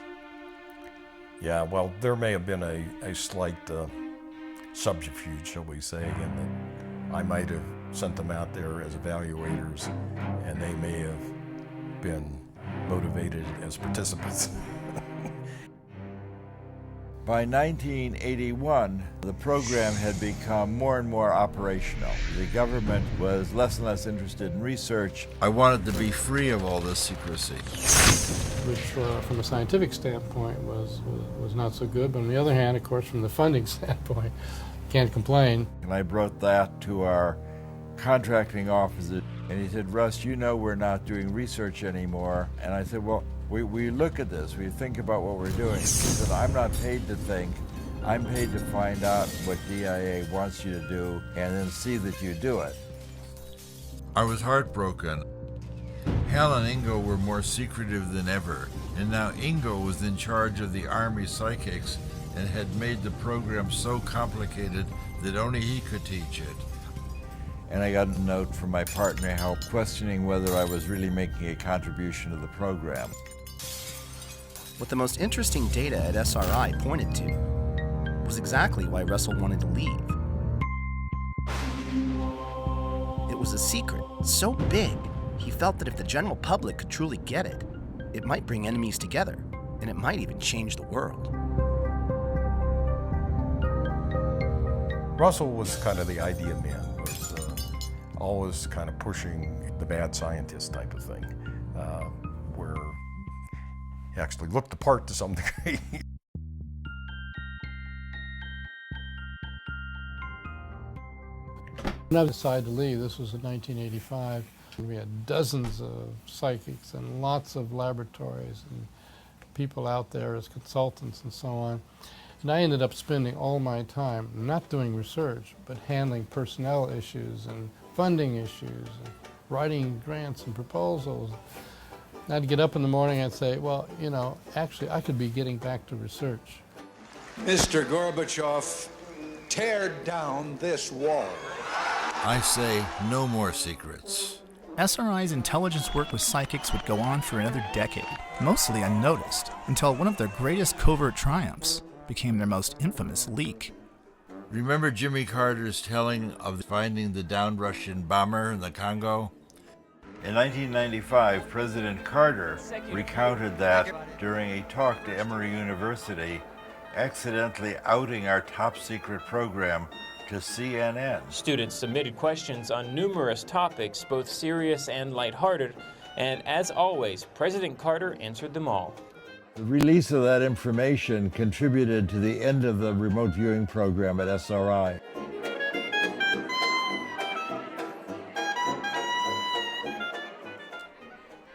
Yeah, well, there may have been a slight subterfuge, shall we say, in that I might have sent them out there as evaluators, and they may have been motivated as participants. By 1981, the program had become more and more operational. The government was less and less interested in research. I wanted to be free of all this secrecy. Which, from a scientific standpoint, was not so good. But on the other hand, of course, from the funding standpoint, can't complain. And I brought that to our contracting officer, and he said, Russ, you know we're not doing research anymore. And I said, well, we look at this, we think about what we're doing. He said, I'm not paid to think, I'm paid to find out what DIA wants you to do and then see that you do it. I was heartbroken. Hal and Ingo were more secretive than ever, and now Ingo was in charge of the Army psychics and had made the program so complicated that only he could teach it. And I got a note from my partner, Hal, questioning whether I was really making a contribution to the program. What the most interesting data at SRI pointed to was exactly why Russell wanted to leave. It was a secret so big, he felt that if the general public could truly get it, it might bring enemies together, and it might even change the world. Russell was kind of the idea man, was always kind of pushing the bad scientist type of thing, where he actually looked the part to some degree. When I decided to leave, this was in 1985, we had dozens of psychics and lots of laboratories and people out there as consultants and so on. And I ended up spending all my time not doing research, but handling personnel issues and funding issues and writing grants and proposals. I'd get up in the morning and say, well, you know, actually I could be getting back to research. Mr. Gorbachev, tear down this wall. I say no more secrets. SRI's intelligence work with psychics would go on for another decade, mostly unnoticed, until one of their greatest covert triumphs became their most infamous leak. Remember Jimmy Carter's telling of finding the downed Russian bomber in the Congo? In 1995, President Carter recounted that during a talk to Emory University, accidentally outing our top secret program to CNN. Students submitted questions on numerous topics, both serious and lighthearted, and as always, President Carter answered them all. The release of that information contributed to the end of the remote viewing program at SRI.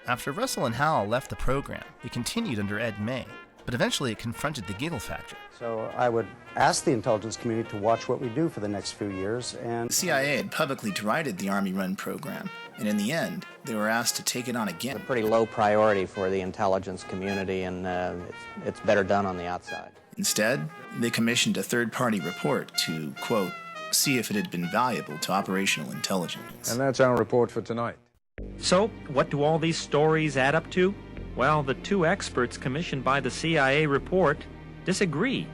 After Russell and Hal left the program, it continued under Ed May, but eventually it confronted the giggle factor. So I would ask the intelligence community to watch what we do for the next few years. And the CIA had publicly derided the Army-run program, and in the end, they were asked to take it on again. It's a pretty low priority for the intelligence community, and it's better done on the outside. Instead, they commissioned a third-party report to, quote, see if it had been valuable to operational intelligence. And that's our report for tonight. So, what do all these stories add up to? Well, the two experts commissioned by the CIA report disagree.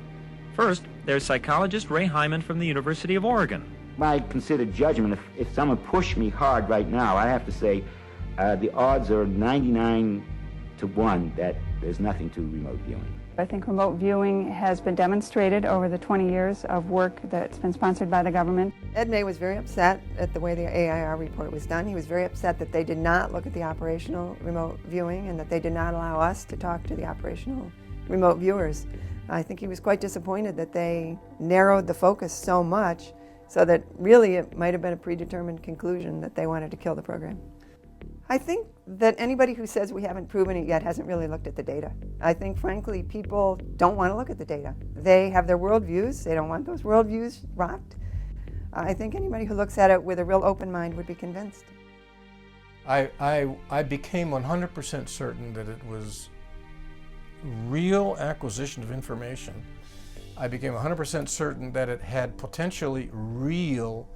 First, there's psychologist Ray Hyman from the University of Oregon. My considered judgment, if someone pushed me hard right now, I have to say the odds are 99 to 1 that there's nothing to remote viewing. I think remote viewing has been demonstrated over the 20 years of work that's been sponsored by the government. Ed May was very upset at the way the AIR report was done. He was very upset that they did not look at the operational remote viewing and that they did not allow us to talk to the operational remote viewers. I think he was quite disappointed that they narrowed the focus so much so that really it might have been a predetermined conclusion that they wanted to kill the program. I think that anybody who says we haven't proven it yet hasn't really looked at the data. I think, frankly, people don't want to look at the data. They have their worldviews. They don't want those worldviews rocked. I think anybody who looks at it with a real open mind would be convinced. I became 100% certain that it was real acquisition of information. I became 100% certain that it had potentially real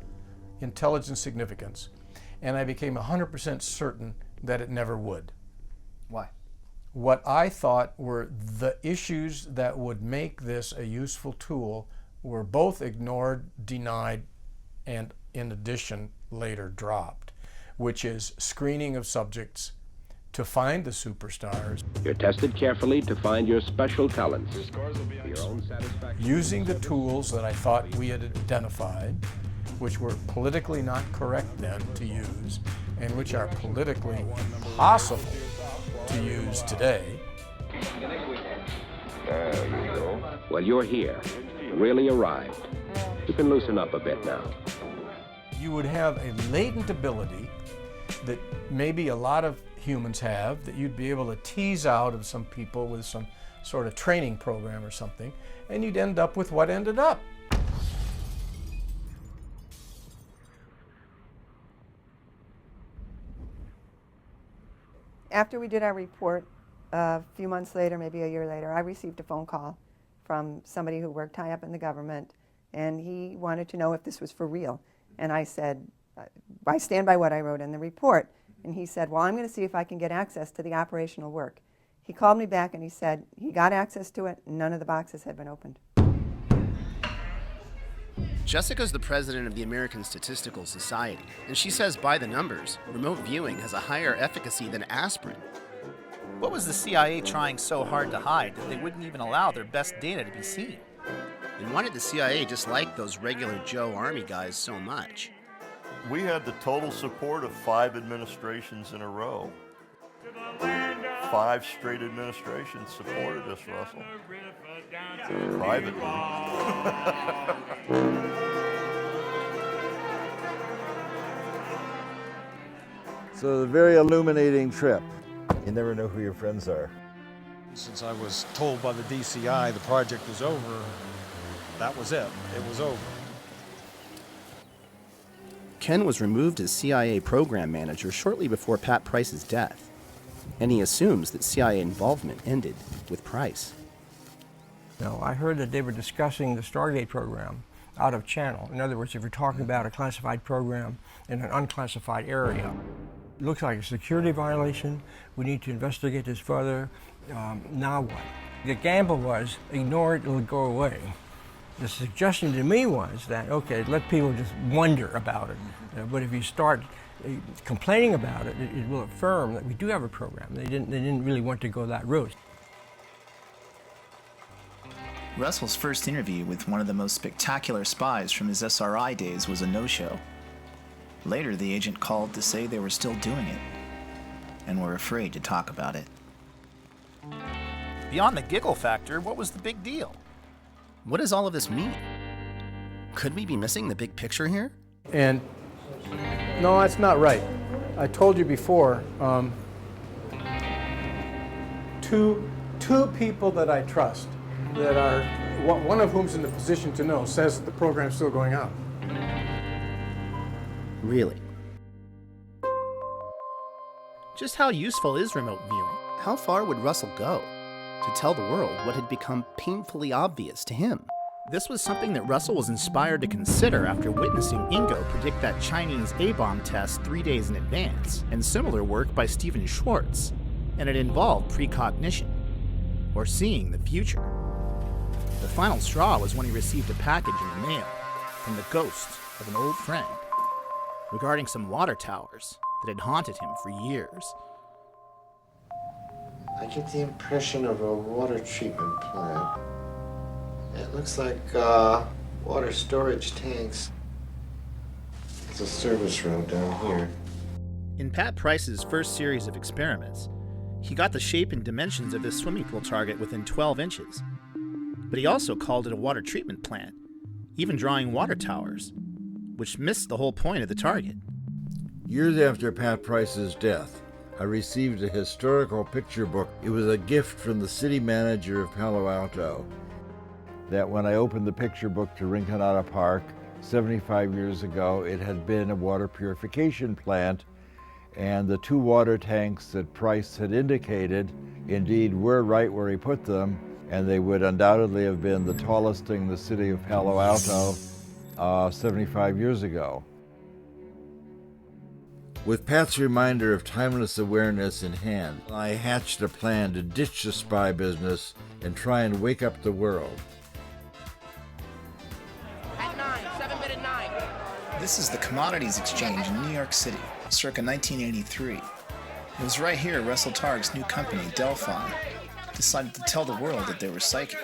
intelligence significance. And I became 100% certain that it never would. Why? What I thought were the issues that would make this a useful tool were both ignored, denied, and in addition later dropped, which is screening of subjects, to find the superstars. You're tested carefully to find your special talents. For your own satisfaction. Using the tools that I thought we had identified, which were politically not correct then to use, and which are politically impossible to use today. There you go. Well, you're here. Really arrived. You can loosen up a bit now. You would have a latent ability that maybe a lot of humans have, that you'd be able to tease out of some people with some sort of training program or something, and you'd end up with what ended up. After we did our report, a few months later, maybe a year later, I received a phone call from somebody who worked high up in the government, and he wanted to know if this was for real. And I said, I stand by what I wrote in the report. And he said, well, I'm going to see if I can get access to the operational work. He called me back and he said he got access to it, none of the boxes had been opened. Jessica's the president of the American Statistical Society, and she says by the numbers, remote viewing has a higher efficacy than aspirin. What was the CIA trying so hard to hide that they wouldn't even allow their best data to be seen? And why did the CIA dislike those regular Joe Army guys so much? We had the total support of 5 administrations in a row. 5 straight administrations supported us, Russell. Privately. So a very illuminating trip. You never know who your friends are. Since I was told by the DCI the project was over, that was it. It was over. Ken was removed as CIA program manager shortly before Pat Price's death, and he assumes that CIA involvement ended with Price. No, I heard that they were discussing the Stargate program out of channel. In other words, if you're talking about a classified program in an unclassified area, it looks like a security violation. We need to investigate this further. Now what? The gamble was ignore it, it'll go away. The suggestion to me was that, okay, let people just wonder about it. But if you start complaining about it, it will affirm that we do have a program. They didn't really want to go that route. Russell's first interview with one of the most spectacular spies from his SRI days was a no-show. Later, the agent called to say they were still doing it and were afraid to talk about it. Beyond the giggle factor, what was the big deal? What does all of this mean? Could we be missing the big picture here? And no, that's not right. I told you before, two people that I trust, that are, one of whom's in the position to know, says that the program's still going on. Really? Just how useful is remote viewing? How far would Russell go to tell the world what had become painfully obvious to him? This was something that Russell was inspired to consider after witnessing Ingo predict that Chinese A-bomb test 3 days in advance, and similar work by Stephen Schwartz, and it involved precognition, or seeing the future. The final straw was when he received a package in the mail from the ghost of an old friend regarding some water towers that had haunted him for years. I get the impression of a water treatment plant. It looks like water storage tanks. There's a service road down here. In Pat Price's first series of experiments, he got the shape and dimensions of his swimming pool target within 12 inches. But he also called it a water treatment plant, even drawing water towers, which missed the whole point of the target. Years after Pat Price's death, I received a historical picture book. It was a gift from the city manager of Palo Alto. That when I opened the picture book to Rinconada Park 75 years ago, it had been a water purification plant, and the 2 water tanks that Price had indicated indeed were right where he put them, and they would undoubtedly have been the tallest thing in the city of Palo Alto 75 years ago. With Pat's reminder of timeless awareness in hand, I hatched a plan to ditch the spy business and try and wake up the world. At 9, 7 minute 9. This is the Commodities Exchange in New York City, circa 1983. It was right here Russell Targ's new company, Delphi, decided to tell the world that they were psychic.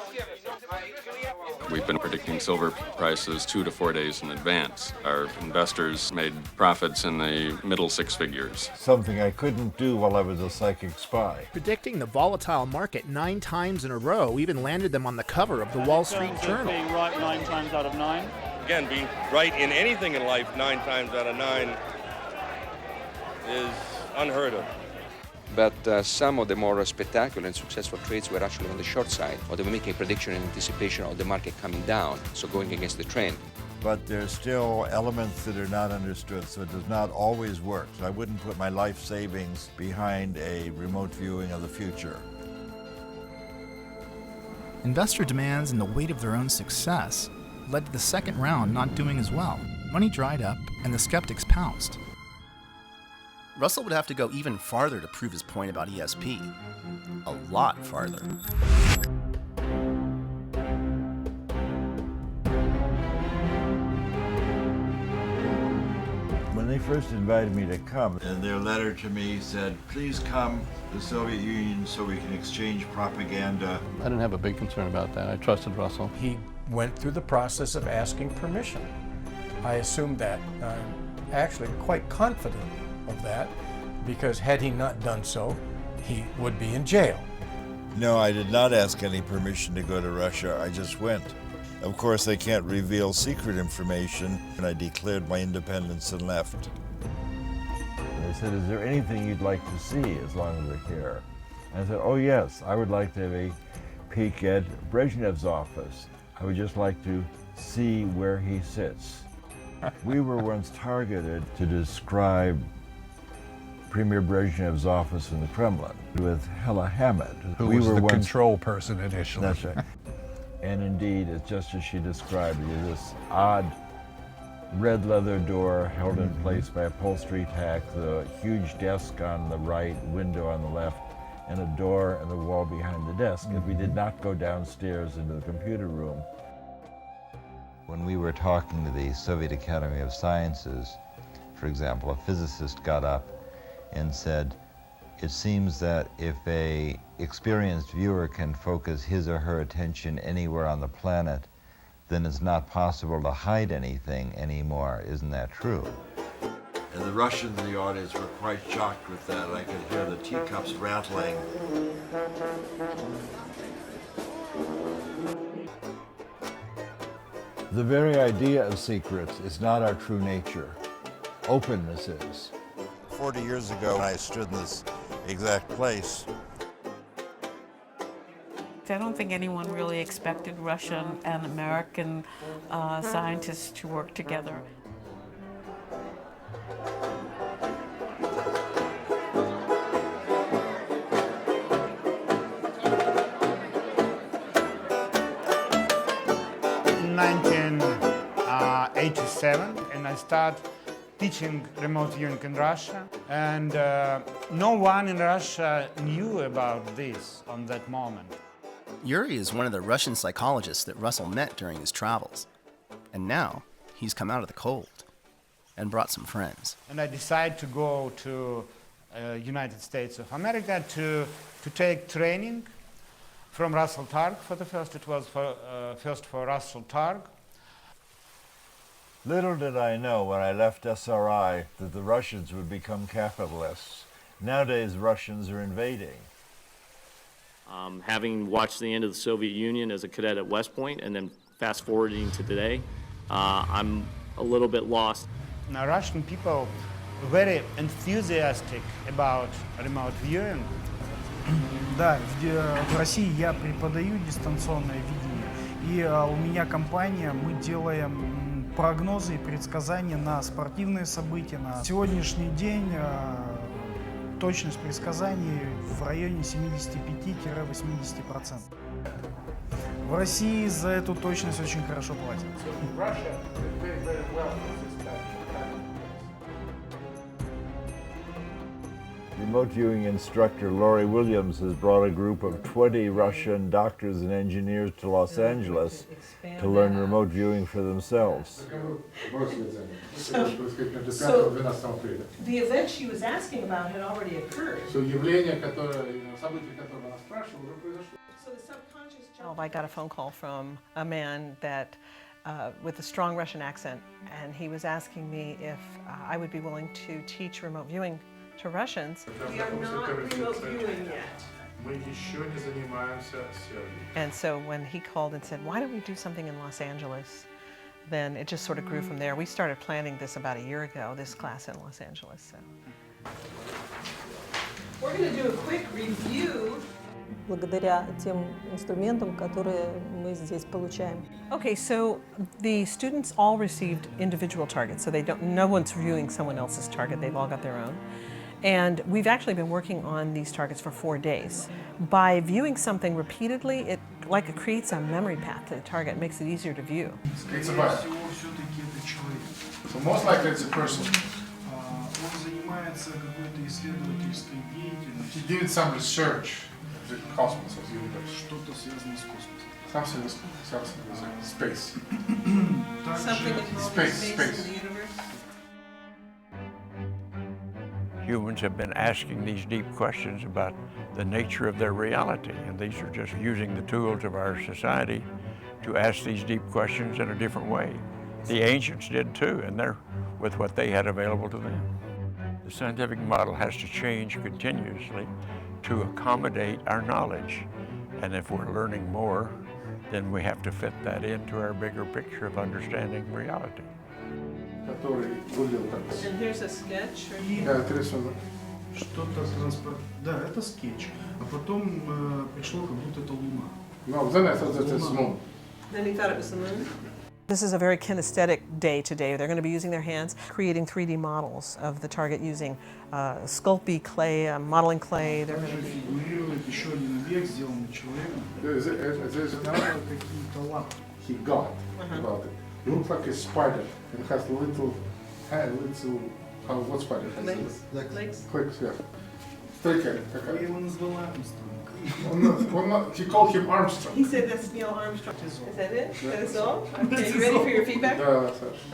We've been predicting silver prices 2 to 4 days in advance. Our investors made profits in the middle six figures. Something I couldn't do while I was a psychic spy. Predicting the volatile market 9 times in a row even landed them on the cover of the Wall Street Journal. Being right 9 times out of 9. Again, being right in anything in life 9 times out of 9 is unheard of. But some of the more spectacular and successful trades were actually on the short side, or they were making a prediction in anticipation of the market coming down, so going against the trend. But there's still elements that are not understood, so it does not always work. So I wouldn't put my life savings behind a remote viewing of the future. Investor demands and the weight of their own success led to the second round not doing as well. Money dried up, and the skeptics pounced. Russell would have to go even farther to prove his point about ESP. A lot farther. When they first invited me to come, and their letter to me said, please come to the Soviet Union so we can exchange propaganda. I didn't have a big concern about that. I trusted Russell. He went through the process of asking permission. I assumed that. I'm actually quite confident of that, because had he not done so, he would be in jail. No, I did not ask any permission to go to Russia. I just went. Of course, they can't reveal secret information, and I declared my independence and left. And they said, is there anything you'd like to see as long as we're here? And I said, oh yes, I would like to have a peek at Brezhnev's office. I would just like to see where he sits. We were once targeted to describe Premier Brezhnev's office in the Kremlin with Hella Hamid. Who was the control person initially. That's right. And indeed, it's just as she described it, this odd red leather door held in place by upholstery tack, the huge desk on the right, window on the left, and a door in the wall behind the desk. If we did not go downstairs into the computer room. When we were talking to the Soviet Academy of Sciences, for example, a physicist got up and said, it seems that if a experienced viewer can focus his or her attention anywhere on the planet, then it's not possible to hide anything anymore. Isn't that true? And the Russians in the audience were quite shocked with that. I could hear the teacups rattling. The very idea of secrets is not our true nature. Openness is. 40 years ago, I stood in this exact place. I don't think anyone really expected Russian and American scientists to work together. In 1987, and I started teaching remote viewing in Russia, and no one in Russia knew about this on that moment. Yuri is one of the Russian psychologists that Russell met during his travels. And now, he's come out of the cold and brought some friends. And I decided to go to United States of America to take training from Russell Targ for the first. It was first for Russell Targ. Little did I know when I left SRI that the Russians would become capitalists. Nowadays, Russians are invading. Having watched the end of the Soviet Union as a cadet at West Point and then fast forwarding to today, I'm a little bit lost. Now, Russian people are very enthusiastic about remote viewing. Да, в России я преподаю дистанционное видение, и у меня компания, мы делаем прогнозы и предсказания на спортивные события. На сегодняшний день точность предсказаний в районе 75-80%. В России за эту точность очень хорошо платят. Remote viewing instructor Laurie Williams has brought a group of 20 Russian doctors and engineers to Los Angeles to learn remote viewing for themselves. So the event she was asking about had already occurred. So the subconscious. I got a phone call from a man that with a strong Russian accent, and he was asking me if I would be willing to teach remote viewing to Russians. We are not remote viewing yet. And so when he called and said, why don't we do something in Los Angeles, then it just sort of grew from there. We started planning this about a year ago, this class in Los Angeles. So. We're going to do a quick review. Благодаря тем инструментам, которые мы здесь получаем. Okay, so the students all received individual targets, so no one's viewing someone else's target, they've all got their own. And we've actually been working on these targets for 4 days. By viewing something repeatedly, it creates a memory path to the target, makes it easier to view. It's a bot. So most likely it's a person. He did some research in the cosmos of the universe. Something with space. Something involving space in the universe? Humans have been asking these deep questions about the nature of their reality, and these are just using the tools of our society to ask these deep questions in a different way. The ancients did too, and they're with what they had available to them. The scientific model has to change continuously to accommodate our knowledge, and if we're learning more, then we have to fit that into our bigger picture of understanding reality. And here's a sketch. Что-то транспорт. Да, это скетч. А потом пришло, как будто это Луна. Then he thought it was the moon. This is a very kinesthetic day today. They're going to be using their hands, creating 3D models of the target using Sculpey clay, modeling clay. They're going to be. Еще один объект, сделанный человеком. He got about it. It looks like a spider. It has little what spider has? Legs. Clicks, yeah. Стройка такая. Я его назвал Armstrong. He called him Armstrong. He said that's Neil Armstrong. Is that it? That is all? Okay, you ready for your feedback?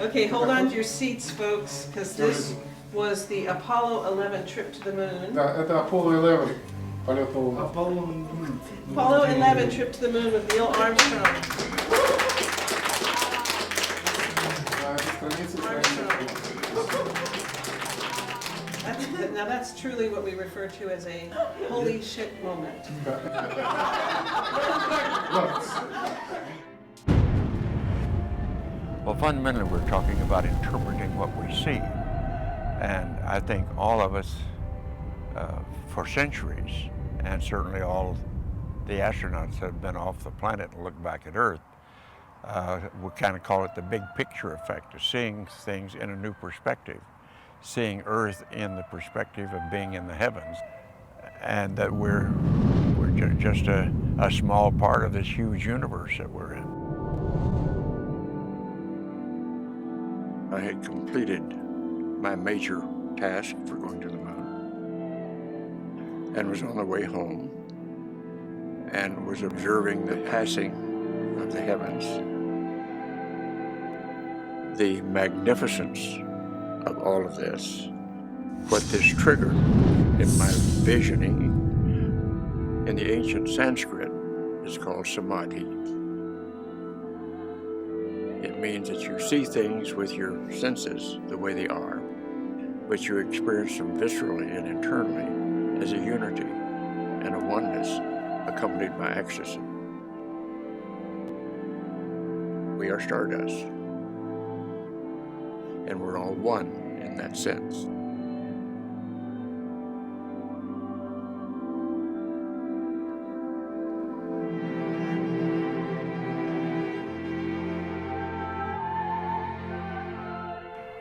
Okay, hold on to your seats, folks, because this was the Apollo 11 trip to the moon. Да, это Apollo 11. Полет на Луну. Apollo 11 trip to the moon with Neil Armstrong. Now that's truly what we refer to as a holy shit moment. Well, fundamentally, we're talking about interpreting what we see. And I think all of us, for centuries, and certainly all the astronauts that have been off the planet and look back at Earth, we kind of call it the big picture effect of seeing things in a new perspective, seeing Earth in the perspective of being in the heavens, and that we're just a small part of this huge universe that we're in. I had completed my major task for going to the moon and was on the way home and was observing the passing of the heavens, the magnificence of all of this. What this triggered in my visioning in the ancient Sanskrit is called samadhi. It means that you see things with your senses the way they are, but you experience them viscerally and internally as a unity and a oneness accompanied by ecstasy. We are stardust, and we're all one in that sense.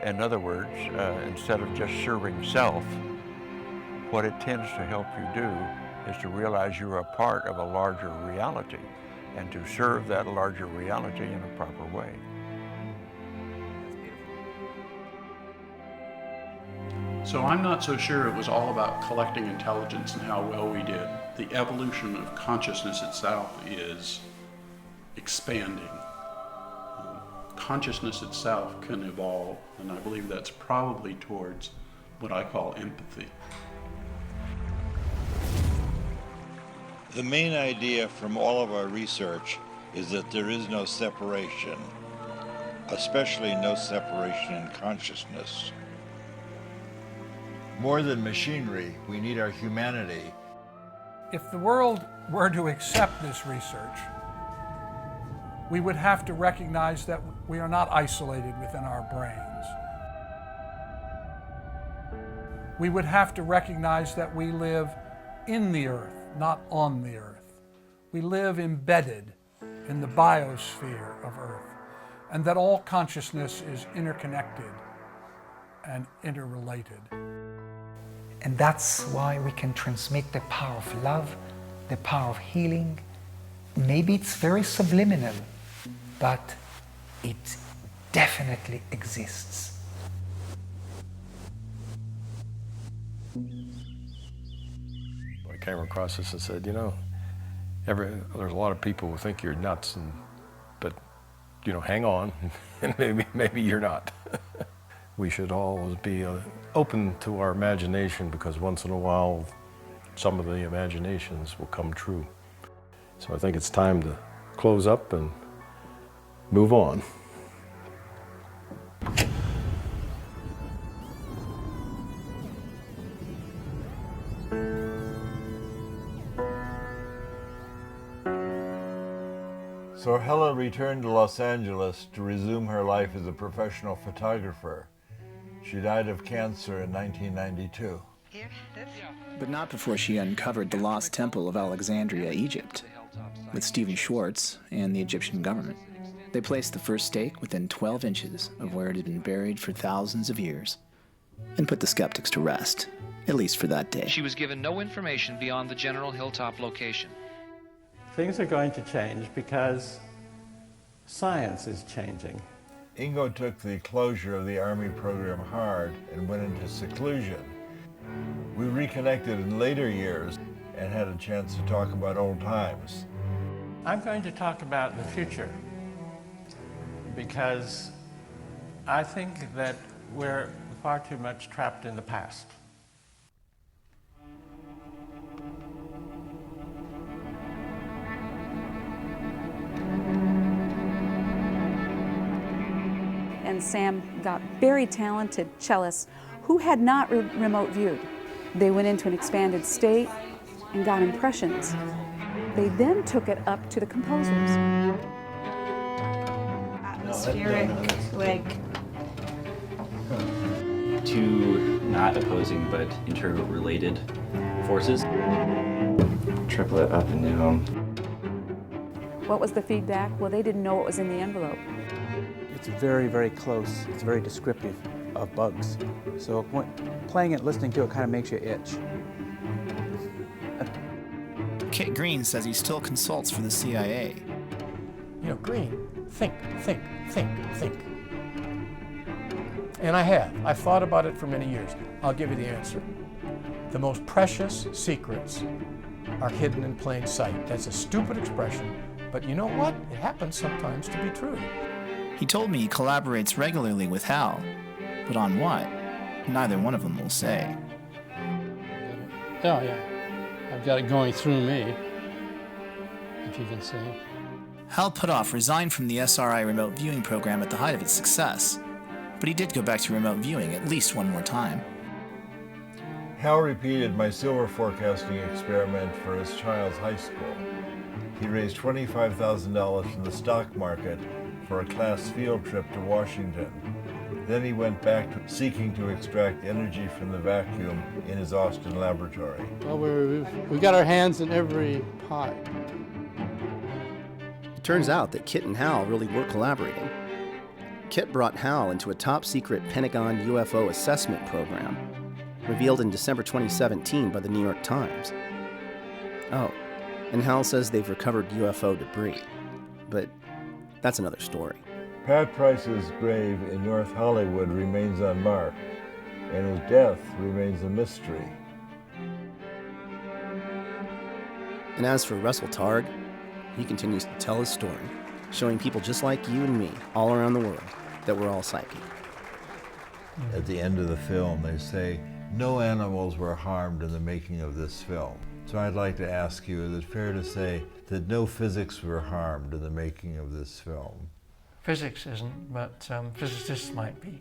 In other words, instead of just serving self, what it tends to help you do is to realize you're a part of a larger reality and to serve that larger reality in a proper way. So I'm not so sure it was all about collecting intelligence and how well we did. The evolution of consciousness itself is expanding. Consciousness itself can evolve, and I believe that's probably towards what I call empathy. The main idea from all of our research is that there is no separation, especially no separation in consciousness. More than machinery, we need our humanity. If the world were to accept this research, we would have to recognize that we are not isolated within our brains. We would have to recognize that we live in the earth, not on the earth. We live embedded in the biosphere of Earth, and that all consciousness is interconnected and interrelated. And that's why we can transmit the power of love, the power of healing. Maybe it's very subliminal, but it definitely exists. I came across this and said, you know, there's a lot of people who think you're nuts, but you know, hang on, and maybe you're not. We should always be open to our imagination, because once in a while, some of the imaginations will come true. So I think it's time to close up and move on. So Hella returned to Los Angeles to resume her life as a professional photographer. She died of cancer in 1992. But not before she uncovered the lost temple of Alexandria, Egypt, with Stephen Schwartz and the Egyptian government. They placed the first stake within 12 inches of where it had been buried for thousands of years, and put the skeptics to rest, at least for that day. She was given no information beyond the general hilltop location. Things are going to change because science is changing. Ingo took the closure of the Army program hard and went into seclusion. We reconnected in later years and had a chance to talk about old times. I'm going to talk about the future because I think that we're far too much trapped in the past. And Sam got very talented cellists who had not remote viewed. They went into an expanded state and got impressions. They then took it up to the composers. Atmospheric, like... Two not opposing but interrelated forces. Triplet up and down. What was the feedback? Well, they didn't know what was in the envelope. It's very, very close. It's very descriptive of bugs. So playing it, listening to it kind of makes you itch. Kit Green says he still consults for the CIA. You know, Green, think. And I have. I've thought about it for many years. I'll give you the answer. The most precious secrets are hidden in plain sight. That's a stupid expression, but you know what? It happens sometimes to be true. He told me he collaborates regularly with Hal, but on what? Neither one of them will say. Oh, yeah. I've got it going through me, if you can see. Hal Puthoff resigned from the SRI remote viewing program at the height of its success, but he did go back to remote viewing at least one more time. Hal repeated my silver forecasting experiment for his child's high school. He raised $25,000 from the stock market for a class field trip to Washington. Then he went back to seeking to extract energy from the vacuum in his Austin laboratory. Well, we've got our hands in every pot. It turns out that Kit and Hal really were collaborating. Kit brought Hal into a top-secret Pentagon UFO assessment program, revealed in December 2017 by the New York Times. Oh, and Hal says they've recovered UFO debris, but that's another story. Pat Price's grave in North Hollywood remains unmarked. and his death remains a mystery. And as for Russell Targ, he continues to tell his story, showing people just like you and me all around the world that we're all psychic. At the end of the film, they say, no animals were harmed in the making of this film. So I'd like to ask you, is it fair to say that no physics were harmed in the making of this film? Physics isn't, but physicists might be.